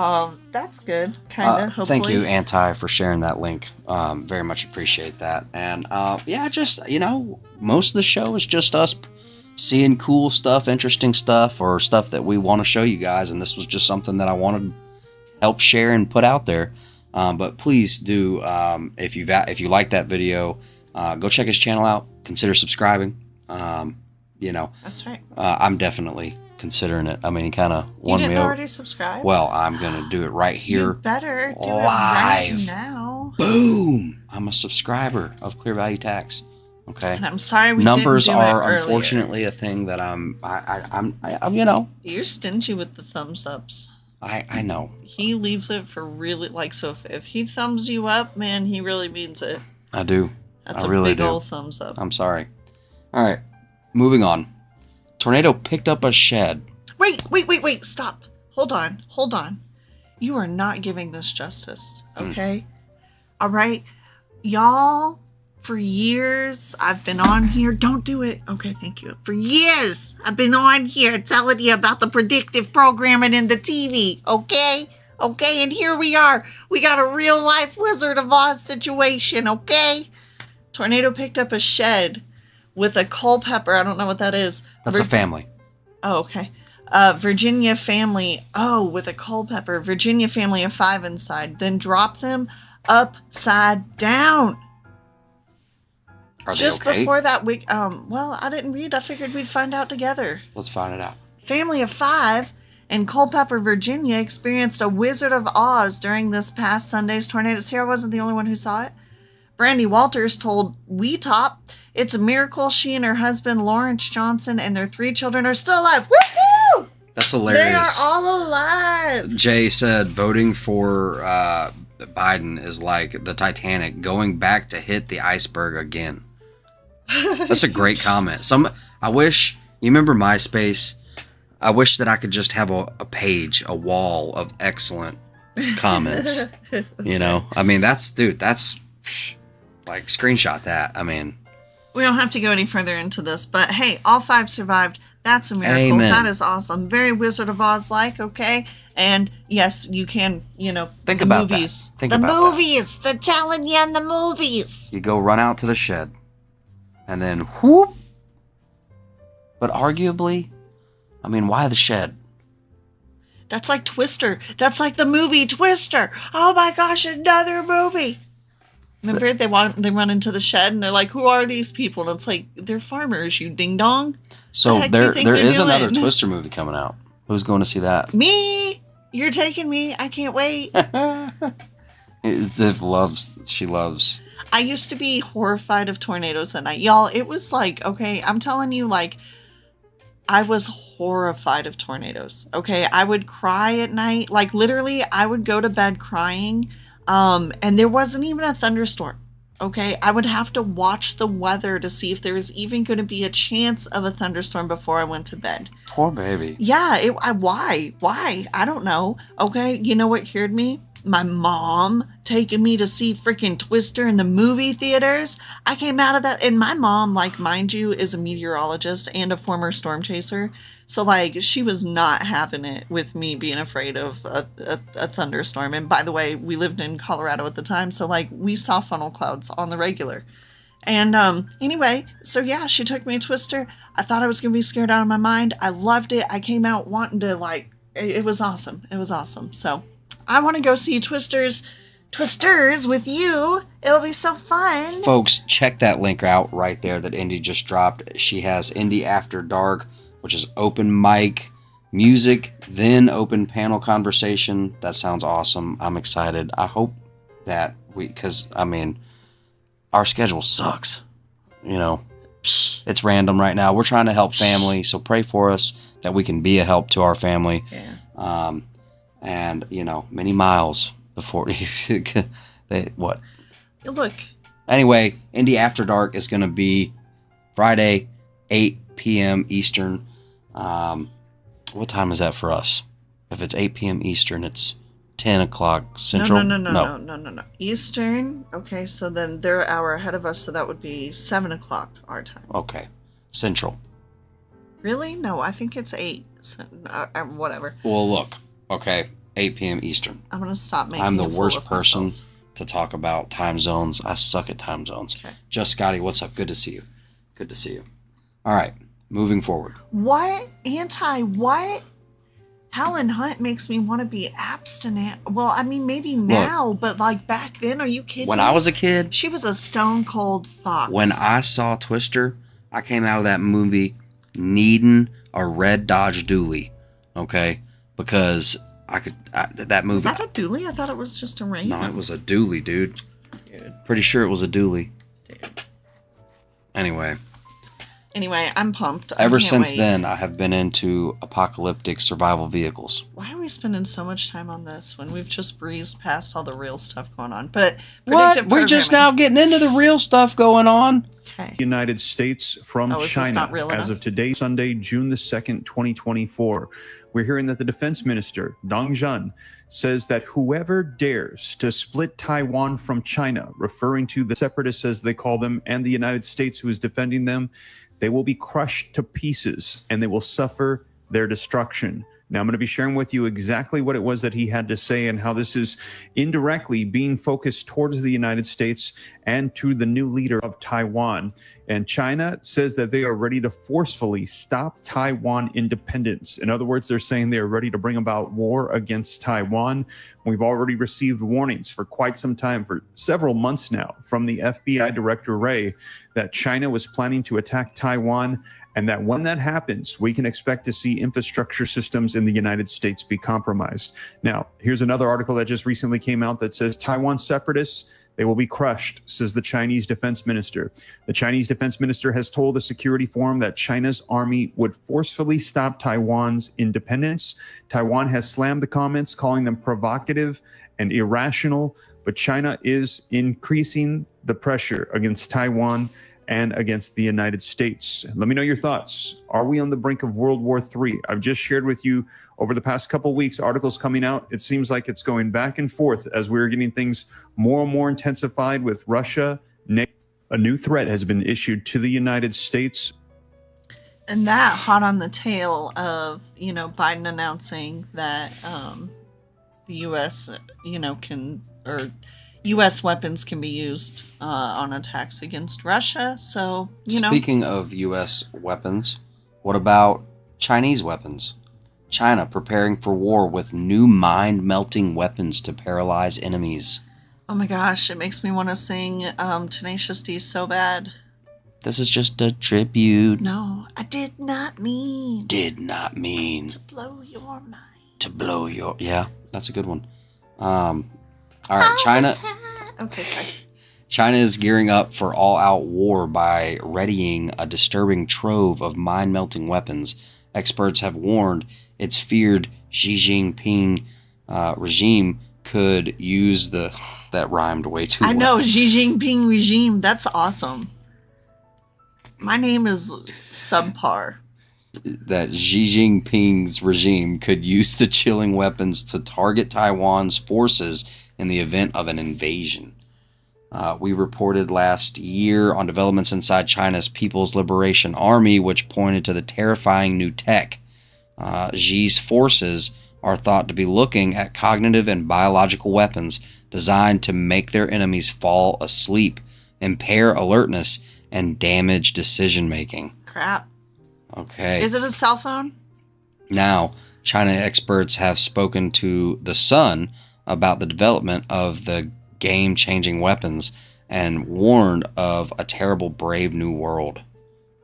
that's good, kind of, hopefully. Thank you, Anti, for sharing that link. Very much appreciate that. And, yeah, just, you know, most of the show is just us seeing cool stuff, interesting stuff, or stuff that we want to show you guys. And this was just something that I wanted to help share and put out there. But please do, if you like that video, go check his channel out. Consider subscribing. You know, that's right. I'm definitely considering it. I mean, he kind of won You me didn't over. already subscribe? Well, I'm gonna do it right here. You better do live. it right now. Boom! I'm a subscriber of Clear Value Tax. Okay. And I'm sorry we Numbers didn't do are it earlier. unfortunately a thing that I'm you know. You're stingy with the thumbs ups. I know. He leaves it for really, like, so if he thumbs you up, man, he really means it. I do. That's I a really big do. old thumbs up. I'm sorry. All right. Moving on. Tornado picked up a shed. Wait, stop. Hold on. You are not giving this justice, okay? All right? Y'all, for years, I've been on here. Don't do it. Okay, thank you. For years, I've been on here telling you about the predictive programming in the TV, okay? Okay, and here we are. We got a real life Wizard of Oz situation, okay? Tornado picked up a shed with a Culpeper. I don't know what that is. That's a family. Oh, okay. Virginia family. Oh, with a Culpeper. Virginia family of 5 inside. Then drop them upside down. Are they Just okay? before that week. Well, I didn't read. I figured we'd find out together. Let's find it out. Family of 5 in Culpeper, Virginia experienced a Wizard of Oz during this past Sunday's tornado. See, I wasn't the only one who saw it. Brandy Walters told We Top it's a miracle she and her husband Lawrence Johnson and their 3 children are still alive. Woohoo! That's hilarious. They are all alive. Jay said voting for Biden is like the Titanic going back to hit the iceberg again. That's a great comment. I wish, you remember MySpace? I wish that I could just have a page, a wall of excellent comments. You know? I mean, that's like, screenshot that. I mean, we don't have to go any further into this, but hey, all 5 survived. That's a miracle. Amen. That is awesome. Very Wizard of Oz like, okay? And yes, you can, you know, think the about movies. that. Think the about movies. They're telling you in the movies. You go run out to the shed, and then whoop. But arguably, I mean, why the shed? That's like Twister. That's like the movie Twister. Oh my gosh, another movie. Remember, they run into the shed and they're like, "Who are these people?" And it's like, they're farmers, you ding dong. So The heck do you there think they're is doing? another Twister movie coming out. Who's going to see that? Me, you're taking me. I can't wait. She loves. I used to be horrified of tornadoes at night, y'all. It was like, okay, I'm telling you, like, I was horrified of tornadoes. Okay, I would cry at night, like literally, I would go to bed crying. And there wasn't even a thunderstorm. Okay, I would have to watch the weather to see if there was even going to be a chance of a thunderstorm before I went to bed. Poor baby. Yeah, why? I don't know. Okay, you know what cured me? My mom taking me to see freaking Twister in the movie theaters. I came out of that, and my mom, like, mind you, is a meteorologist and a former storm chaser. So, like, she was not having it with me being afraid of a thunderstorm. And by the way, we lived in Colorado at the time, so, like, we saw funnel clouds on the regular. And anyway, so yeah, she took me to Twister. I thought I was going to be scared out of my mind. I loved it. I came out wanting to, like, it was awesome. It was awesome. So I want to go see Twisters with you. It'll be so fun. Folks, check that link out right there that Indy just dropped. She has Indy After Dark, which is open mic, music, then open panel conversation. That sounds awesome. I'm excited. I hope that because, I mean, our schedule sucks. You know, it's random right now. We're trying to help family, so pray for us that we can be a help to our family. Yeah. And, you know, many miles before what? Look. Anyway, Indy After Dark is going to be Friday, 8 p.m. Eastern. What time is that for us? If it's 8 p.m. Eastern, it's 10 o'clock Central. No. Eastern. Okay, so then they're an hour ahead of us, so that would be 7 o'clock our time. Okay, Central. Really? No, I think it's 8. So, whatever. Well, look. Okay, 8 p.m. Eastern. I'm going to stop making I'm the a fool worst of person myself. to talk about time zones. I suck at time zones. Okay. Just Scotty, what's up? Good to see you. Good to see you. All right, moving forward. What? What? Helen Hunt makes me want to be abstinent. Well, I mean, maybe now, but like back then, are you kidding When me? I was a kid, She was a stone cold fox. when I saw Twister, I came out of that movie needing a red Dodge Dually, okay? Because that movie. Was that a dually? I thought it was just a Ram. No, it was a Dually, dude. Dude. Pretty sure it was a Dually. Dude. Anyway, I'm pumped. ever I can't since wait. then, I have been into apocalyptic survival vehicles. Why are we spending so much time on this when we've just breezed past all the real stuff going on? But What? predictive We're just now programming. getting into the real stuff going on. Okay. United States from Oh, is this China not real as enough? of today, Sunday, June the 2nd, 2024. We're hearing that the defense minister, Dong Jun, says that whoever dares to split Taiwan from China, referring to the separatists as they call them, and the United States who is defending them, they will be crushed to pieces and they will suffer their destruction. Now, I'm going to be sharing with you exactly what it was that he had to say and how this is indirectly being focused towards the United States and to the new leader of Taiwan. And China says that they are ready to forcefully stop Taiwan independence. In other words, they're saying they are ready to bring about war against Taiwan. We've already received warnings for quite some time, for several months now, from the FBI Director Wray, that China was planning to attack Taiwan, and that when that happens, we can expect to see infrastructure systems in the United States be compromised. Now, here's another article that just recently came out that says Taiwan separatists, they will be crushed, says the Chinese defense minister. The Chinese defense minister has told a security forum that China's army would forcefully stop Taiwan's independence. Taiwan has slammed the comments, calling them provocative and irrational, but China is increasing the pressure against Taiwan and against the United States. Let me know your thoughts. Are we on the brink of World War III? I've just shared with you over the past couple of weeks, articles coming out. It seems like it's going back and forth as we're getting things more and more intensified with Russia. A new threat has been issued to the United States. And that hot on the tail of, Biden announcing that the U.S., U.S. weapons can be used on attacks against Russia. So, Speaking of U.S. weapons, what about Chinese weapons? China preparing for war with new mind-melting weapons to paralyze enemies. Oh my gosh, it makes me want to sing Tenacious D so bad. This is just a tribute. No, I did not mean to blow your mind. Yeah, that's a good one. All right, China. Okay, sorry. China is gearing up for all-out war by readying a disturbing trove of mind-melting weapons. Experts have warned its feared Xi Jinping regime could use that rhymed way too well. I know, Xi Jinping regime. That's awesome. My name is subpar. That Xi Jinping's regime could use the chilling weapons to target Taiwan's forces in the event of an invasion. We reported last year on developments inside China's People's Liberation Army, which pointed to the terrifying new tech. Xi's forces are thought to be looking at cognitive and biological weapons designed to make their enemies fall asleep, impair alertness, and damage decision-making. Crap. Okay. Is it a cell phone? Now, China experts have spoken to The Sun about the development of the game-changing weapons and warned of a terrible, brave new world.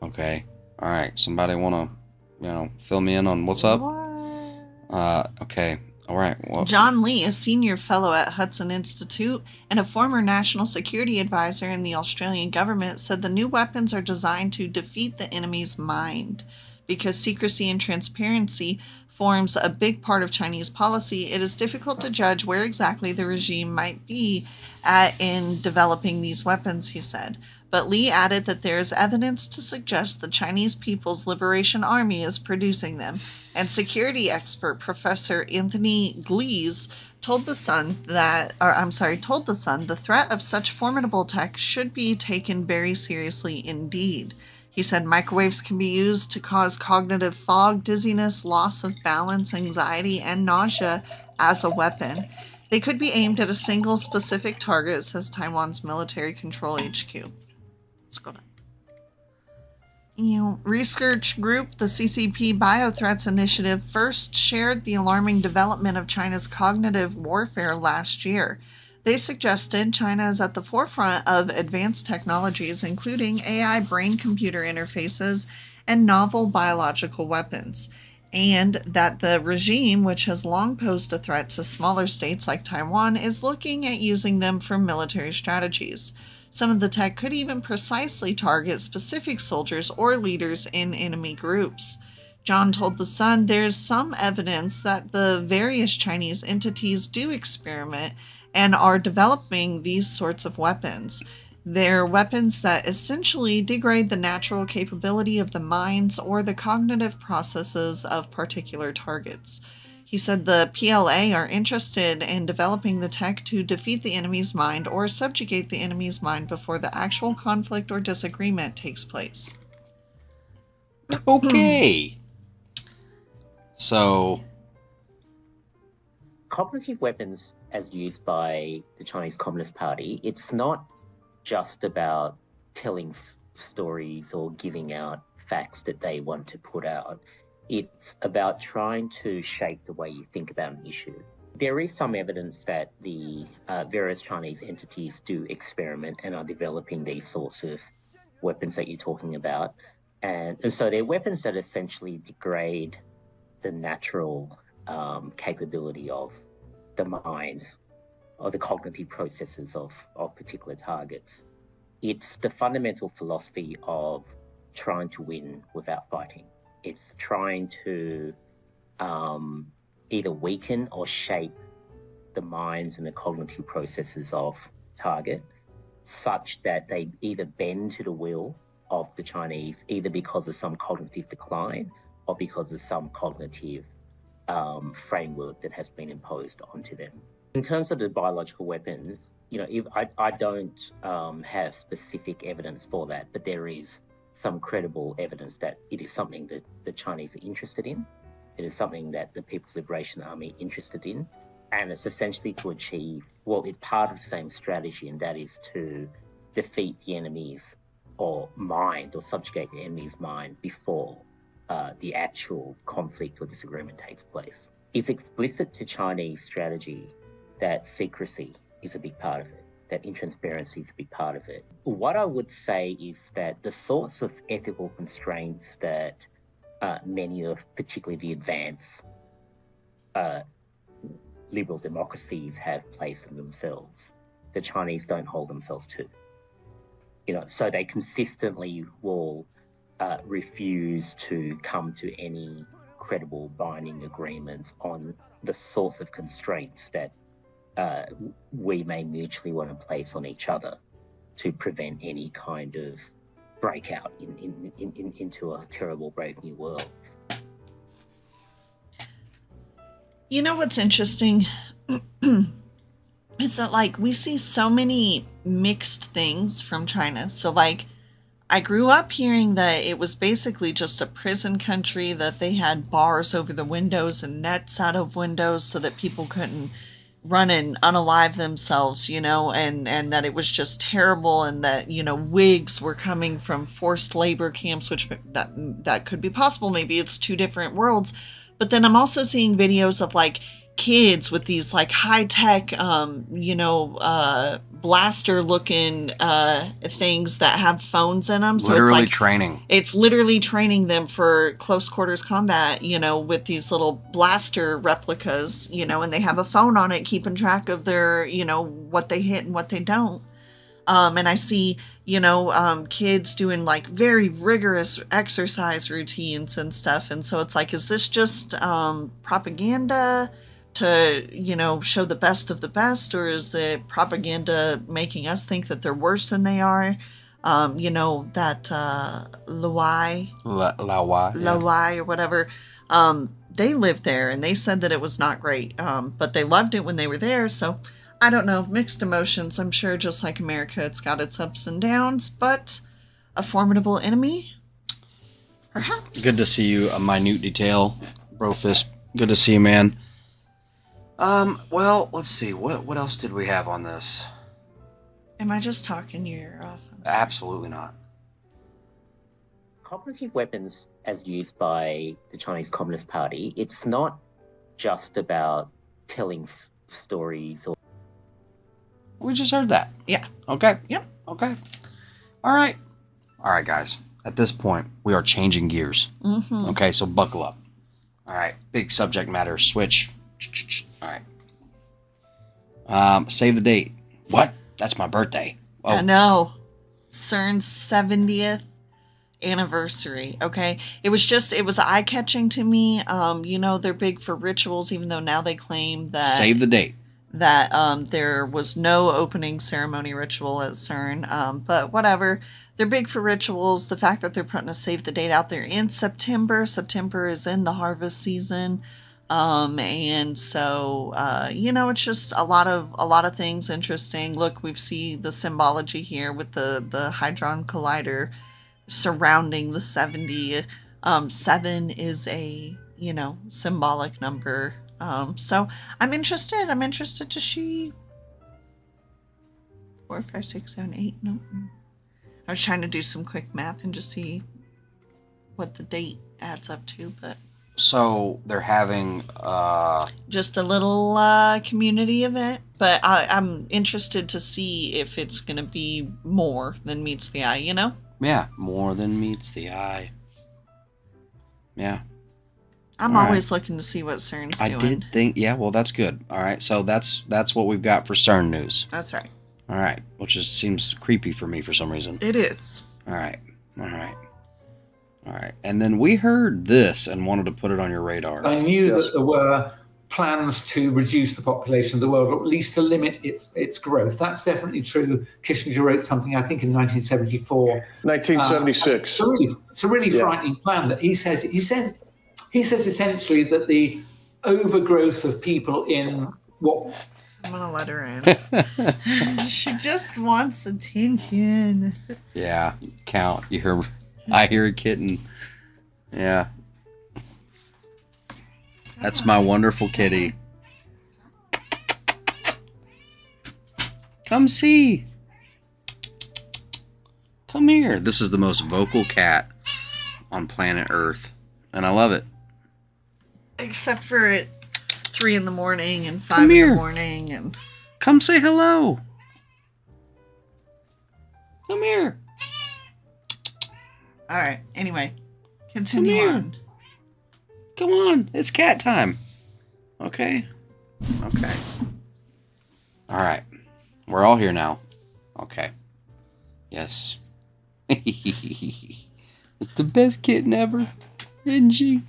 Okay. All right. Somebody want to, fill me in on what's up? What? Okay. All right. Well, John Lee, a senior fellow at Hudson Institute and a former national security advisor in the Australian government, said the new weapons are designed to defeat the enemy's mind. Because secrecy and transparency forms a big part of Chinese policy, it is difficult to judge where exactly the regime might be at in developing these weapons, he said. But Lee added that there is evidence to suggest the Chinese People's Liberation Army is producing them, and security expert Professor Anthony Glees told the Sun the threat of such formidable tech should be taken very seriously indeed. He said microwaves can be used to cause cognitive fog, dizziness, loss of balance, anxiety, and nausea as a weapon. They could be aimed at a single specific target, says Taiwan's Military Control HQ. Let's go down. Research group, the CCP Biothreats Initiative, first shared the alarming development of China's cognitive warfare last year. They suggested China is at the forefront of advanced technologies, including AI brain-computer interfaces and novel biological weapons, and that the regime, which has long posed a threat to smaller states like Taiwan, is looking at using them for military strategies. Some of the tech could even precisely target specific soldiers or leaders in enemy groups. John told The Sun there's some evidence that the various Chinese entities do experiment and are developing these sorts of weapons. They're weapons that essentially degrade the natural capability of the minds or the cognitive processes of particular targets. He said the PLA are interested in developing the tech to defeat the enemy's mind or subjugate the enemy's mind before the actual conflict or disagreement takes place. Okay. So, cognitive weapons as used by the Chinese Communist Party, it's not just about telling stories or giving out facts that they want to put out. It's about trying to shape the way you think about an issue. There is some evidence that the various Chinese entities do experiment and are developing these sorts of weapons that you're talking about. And so they're weapons that essentially degrade the natural capability of the minds or the cognitive processes of particular targets. It's the fundamental philosophy of trying to win without fighting. It's trying to either weaken or shape the minds and the cognitive processes of target such that they either bend to the will of the Chinese, either because of some cognitive decline or because of some cognitive framework that has been imposed onto them. In terms of the biological weapons, I don't have specific evidence for that, but there is some credible evidence that it is something that the Chinese are interested in. It is something that the People's Liberation Army are interested in. And it's essentially to achieve, it's part of the same strategy, and that is to defeat the enemy's mind or subjugate the enemy's mind before the actual conflict or disagreement takes place. It's explicit to Chinese strategy that secrecy is a big part of it, that intransparency is a big part of it. What I would say is that the sorts of ethical constraints that many of, particularly the advanced liberal democracies have placed on themselves, the Chinese don't hold themselves to. So they consistently will refuse to come to any credible binding agreements on the sorts of constraints that we may mutually want to place on each other to prevent any kind of breakout into a terrible, brave new world. You know what's interesting is that we see so many mixed things from China. So I grew up hearing that it was basically just a prison country, that they had bars over the windows and nets out of windows so that people couldn't run and unalive themselves, and that it was just terrible, and that, Whigs were coming from forced labor camps, which that could be possible. Maybe it's two different worlds. But then I'm also seeing videos of kids with these high-tech, blaster-looking things that have phones in them. So literally training. It's literally training them for close quarters combat, with these little blaster replicas, and they have a phone on it keeping track of their, what they hit and what they don't. And I see, kids doing very rigorous exercise routines and stuff. And so it's is this just propaganda to, show the best of the best, or is it propaganda making us think that they're worse than they are? That Lawai or whatever, they lived there and they said that it was not great, but they loved it when they were there. So I don't know, mixed emotions. I'm sure just like America, it's got its ups and downs, but a formidable enemy, perhaps. Good to see you. A minute detail, Brofist. Good to see you, man. Well, let's see. What else did we have on this? Am I just talking your ear off? Absolutely not. Cognitive weapons, as used by the Chinese Communist Party, it's not just about telling stories or. We just heard that. Yeah. Okay. Yep. Okay. All right, guys. At this point, we are changing gears. Mm-hmm. Okay, so buckle up. All right, big subject matter switch. All right. Save the date. What? That's my birthday. Oh. I know. CERN's 70th anniversary. Okay. It was eye-catching to me. They're big for rituals, even though now they claim that Save the date. That there was no opening ceremony ritual at CERN. But whatever. They're big for rituals. The fact that they're putting a save the date out there in September. September is in the harvest season. And so, it's just a lot of things interesting. Look, we've seen the symbology here with the Hadron Collider surrounding the 70. 7 is a, symbolic number. So I'm interested to see 4, 5, 6, 7, 8. No, I was trying to do some quick math and just see what the date adds up to, but. So they're having just a little community event, but I'm interested to see if it's going to be more than meets the eye, Yeah, more than meets the eye. Yeah. I'm always looking to see what CERN's doing. I did think, well, that's good. All right, so that's what we've got for CERN news. That's right. All right, which just seems creepy for me for some reason. It is. All right. And then we heard this and wanted to put it on your radar. I knew that there were plans to reduce the population of the world, or at least to limit its growth. That's definitely true. Kissinger wrote something, I think, in 1974. 1976. It's a really frightening plan that he says essentially that the overgrowth of people in what. I'm going to let her in. She just wants attention. Yeah, count. I hear a kitten. Yeah. That's my wonderful kitty. Come see. Come here. This is the most vocal cat on planet Earth, and I love it. Except for at 3 in the morning and 5 in the morning. And come say hello. Come here. All right. Anyway, continue on. Come on. It's cat time. Okay. All right. We're all here now. Okay. Yes. It's the best kitten ever, isn't she?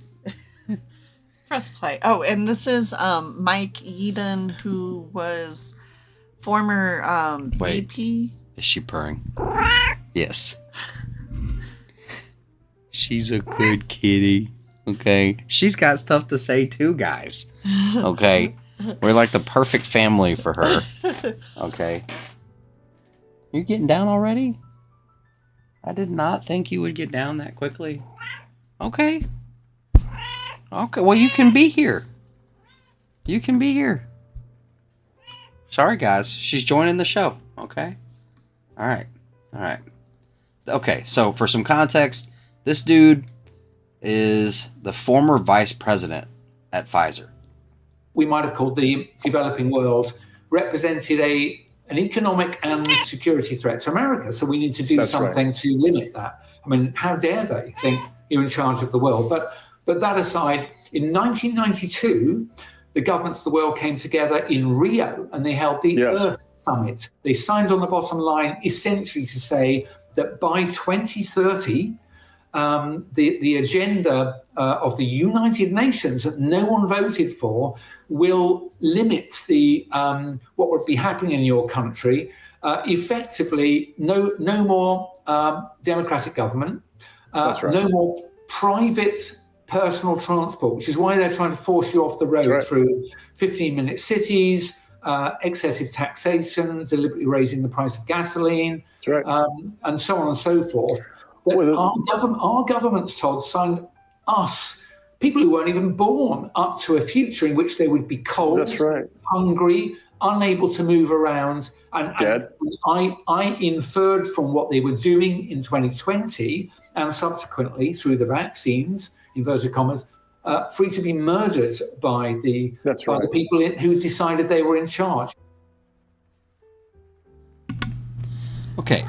Press play. Oh, and this is Mike Eden, who was former VP. Is she purring? Yes. She's a good kitty. Okay. She's got stuff to say too, guys. Okay. We're like the perfect family for her. Okay. You're getting down already? I did not think you would get down that quickly. Okay. Okay. Well, you can be here. You can be here. Sorry, guys. She's joining the show. Okay. All right. Okay. So for some context, this dude is the former vice president at Pfizer. We might have called the developing world, represented an economic and security threat to America. So we need to do something to limit that. I mean, how dare they think you're in charge of the world? But that aside, in 1992, the governments of the world came together in Rio and they held the Earth Summit. They signed on the bottom line essentially to say that by 2030, the agenda of the United Nations that no one voted for will limit the what would be happening in your country. Effectively, no more democratic government, no more private personal transport, which is why they're trying to force you off the road through 15-minute cities, excessive taxation, deliberately raising the price of gasoline, and so on and so forth. Our governments, Todd, signed us people who weren't even born, up to a future in which they would be cold, That's right. hungry, unable to move around. And Dead. I inferred from what they were doing in 2020 and subsequently through the vaccines, inverted commas, free to be murdered by the people who decided they were in charge. Okay.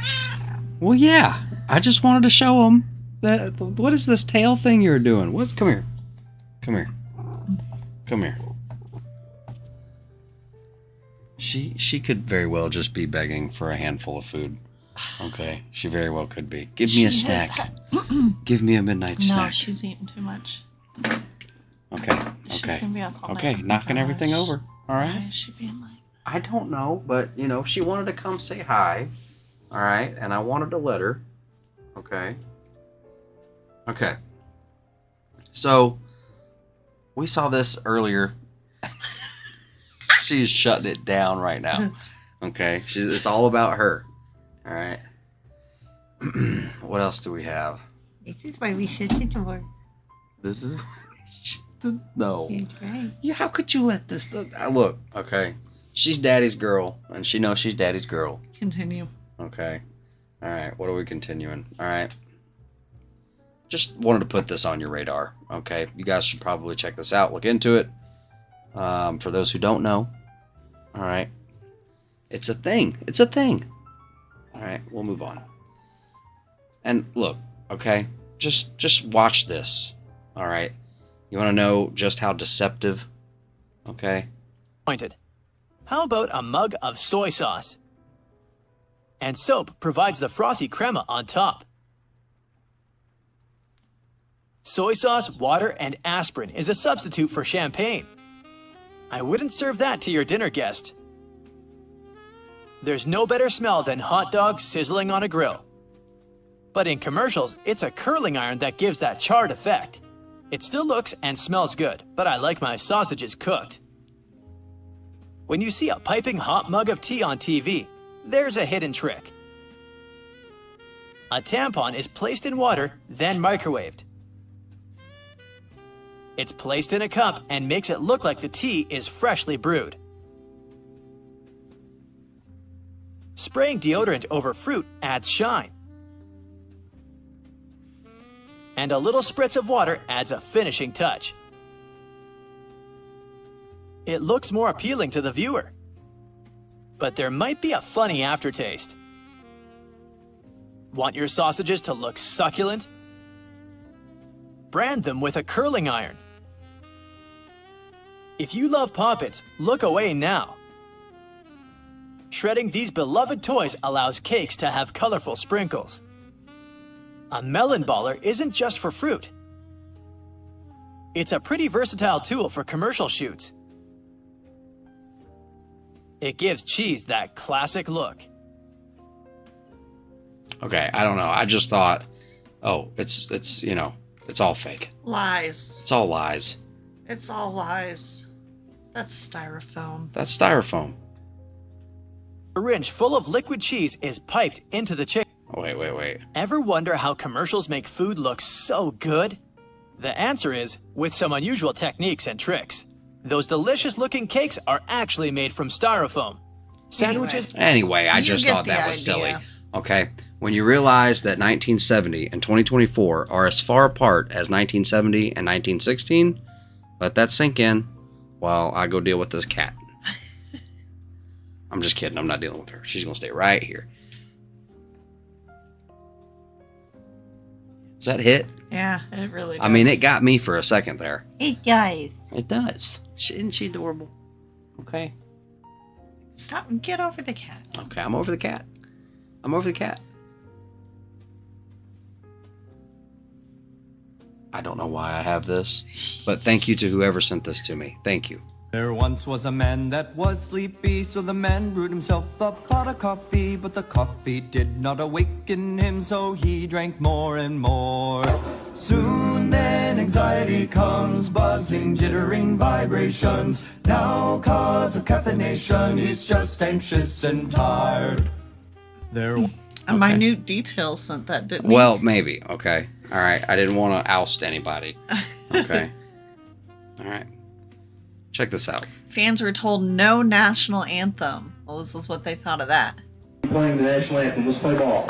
Well, yeah. I just wanted to show them that. What is this tail thing you're doing? Come here. Come here. Come here. She could very well just be begging for a handful of food. Okay, she very well could be. Give me a snack. Give me a midnight snack. No, she's eating too much. Okay. She's Okay. gonna be up all Okay. night. Knocking everything over. All right. Why is she being like? I don't know, but you know, she wanted to come say hi. All right, and I wanted to let her. Okay. Okay. So we saw this earlier. She's shutting it down right now. Okay. It's all about her. All right. What else do we have? This is why we shut the door. This is no. Right. Yeah, how could you let this look? Okay. She's daddy's girl, and she knows she's daddy's girl. Continue. Okay. All right. What are we continuing? All right. Just wanted to put this on your radar. Okay. You guys should probably check this out. Look into it. For those who don't know. All right. It's a thing. It's a thing. All right. We'll move on. And look. Okay. Just watch this. All right. You want to know just how deceptive? Okay. Pointed. How about a mug of soy sauce? And soap provides the frothy crema on top. Soy sauce, water, and aspirin is a substitute for champagne. I wouldn't serve that to your dinner guest. There's no better smell than hot dogs sizzling on a grill. But in commercials, it's a curling iron that gives that charred effect. It still looks and smells good, but I like my sausages cooked. When you see a piping hot mug of tea on TV, there's a hidden trick. A tampon is placed in water, then microwaved. It's placed in a cup and makes it look like the tea is freshly brewed. Spraying deodorant over fruit adds shine. And a little spritz of water adds a finishing touch. It looks more appealing to the viewer. But there might be a funny aftertaste. Want your sausages to look succulent? Brand them with a curling iron. If you love poppets, look away now. Shredding these beloved toys allows cakes to have colorful sprinkles. A melon baller isn't just for fruit. It's a pretty versatile tool for commercial shoots. It gives cheese that classic look. Okay, I don't know. I just thought, oh, it's you know, it's all fake. Lies. It's all lies. It's all lies. That's styrofoam. That's styrofoam. A syringe full of liquid cheese is piped into the chicken. Oh, wait. Ever wonder how commercials make food look so good? The answer is with some unusual techniques and tricks. Those delicious looking cakes are actually made from styrofoam. Sandwiches. Anyway, I just thought that was silly. Okay. When you realize that 1970 and 2024 are as far apart as 1970 and 1916, let that sink in while I go deal with this cat. I'm just kidding. I'm not dealing with her. She's going to stay right here. Does that hit? Yeah, it really does. I mean, it got me for a second there. It does. It does. Isn't she adorable? Okay. Stop and get over the cat. Okay, I'm over the cat. I'm over the cat. I don't know why I have this, but thank you to whoever sent this to me. Thank you. There once was a man that was sleepy, so the man brewed himself a pot of coffee, but the coffee did not awaken him, so he drank more and more. Soon then anxiety comes, buzzing, jittering vibrations. Now cause of caffeination, he's just anxious and tired. A minute detail sent that, didn't he? Well, maybe. Okay. All right. I didn't want to oust anybody. Okay. All right. Check this out. Fans were told no national anthem. Well, this is what they thought of that. Playing the national anthem. Let's play ball.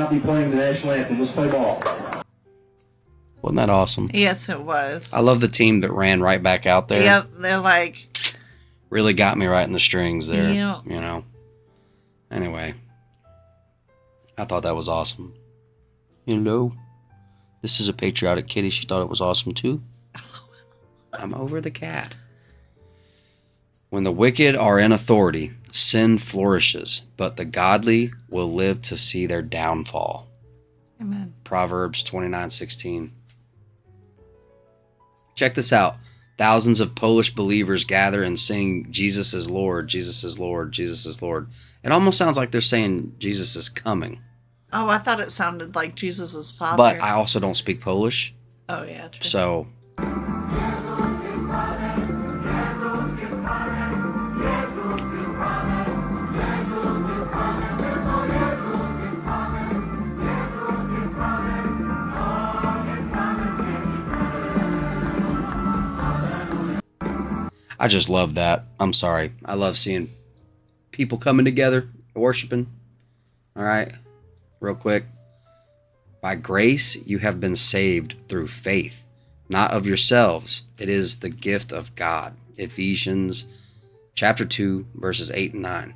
Be playing the national anthem. Let's play ball. Wasn't that awesome? Yes, it was. I love the team that ran right back out there. Yep, they're like... Really got me right in the strings there. Yeah. You know. Anyway. I thought that was awesome. Hello. This is a patriotic kitty. She thought it was awesome too. I'm over the cat. When the wicked are in authority, sin flourishes, but the godly will live to see their downfall. Amen. Proverbs 29:16. Check this out. Thousands of Polish believers gather and sing, Jesus is Lord, Jesus is Lord, Jesus is Lord. It almost sounds like they're saying Jesus is coming. Oh, I thought it sounded like Jesus' father. But I also don't speak Polish. Oh, yeah, true. So... I just love that. I'm sorry. I love seeing people coming together, worshiping. All right. Real quick. By grace, you have been saved through faith, not of yourselves. It is the gift of God. Ephesians chapter 2, verses 8 and 9.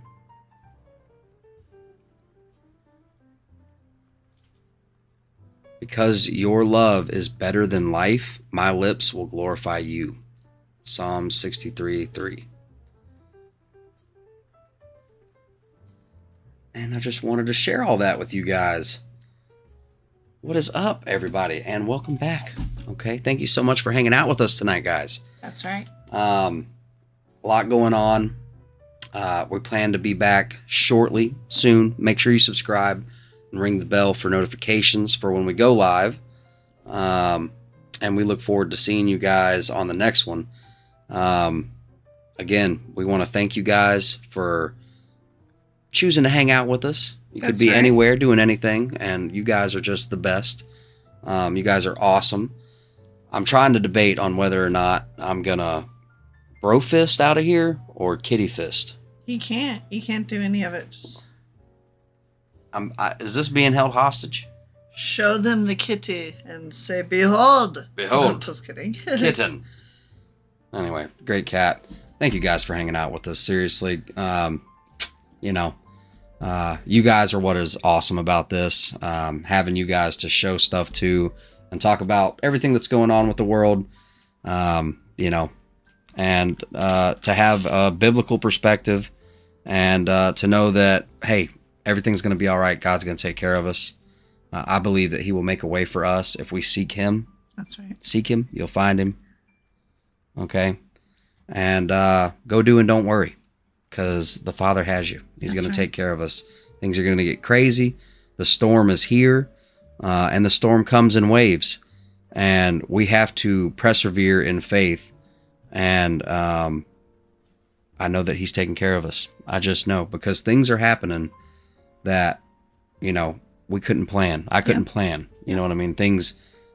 Because your love is better than life, my lips will glorify you. Psalm 63:3. And I just wanted to share all that with you guys. What is up, everybody? And welcome back. Okay, thank you so much for hanging out with us tonight, guys. That's right. A lot going on. We plan to be back shortly, soon. Make sure you subscribe and ring the bell for notifications for when we go live. And we look forward to seeing you guys on the next one. Again, we want to thank you guys for choosing to hang out with us. You could be anywhere doing anything, and you guys are just the best. You guys are awesome. I'm trying to debate on whether or not I'm gonna bro fist out of here or kitty fist. You can't do any of it. Just is this being held hostage? show them the kitty and say, behold. Behold. No, just kidding. Kitten. Anyway, great cat. Thank you guys for hanging out with us. Seriously, you guys are what is awesome about this. Having you guys to show stuff to and talk about everything that's going on with the world, and to have a biblical perspective and to know that, hey, everything's going to be all right. God's going to take care of us. I believe that he will make a way for us if we seek him. That's right. Seek him, you'll find him. Okay? And go do and don't worry, because the Father has you. He's going to take care of us. Things are going to get crazy. The storm is here, and the storm comes in waves. And we have to persevere in faith. And I know that he's taking care of us. I just know, because things are happening that, we couldn't plan. I couldn't plan. You know what I mean? Things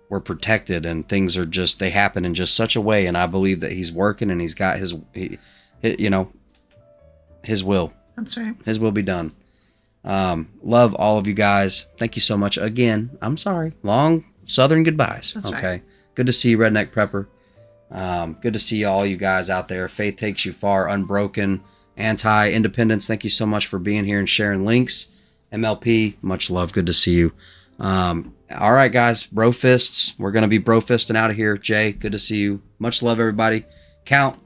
we're protected, and things are just, they happen in just such a way. And I believe that he's working, and he's got his will. That's right. His will be done. Love all of you guys. Thank you so much again. I'm sorry. Long Southern goodbyes. That's okay. right. Good to see you, Redneck Prepper. Good to see all you guys out there. Faith Takes You Far, Unbroken, Anti-Independence. Thank you so much for being here and sharing links. MLP, much love. Good to see you. All right, guys. Bro fists. We're going to be bro fisting out of here. Jay, good to see you. Much love, everybody. Count,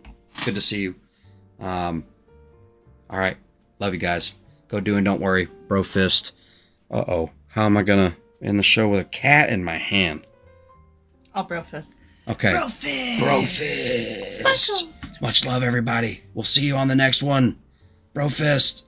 good to see you. All right. Love you guys. Go do and don't worry. Bro fist. Uh-oh. How am I going to end the show with a cat in my hand? I'll bro fist. Okay. Bro fist. Bro fist. Much love, everybody. We'll see you on the next one. Bro fist.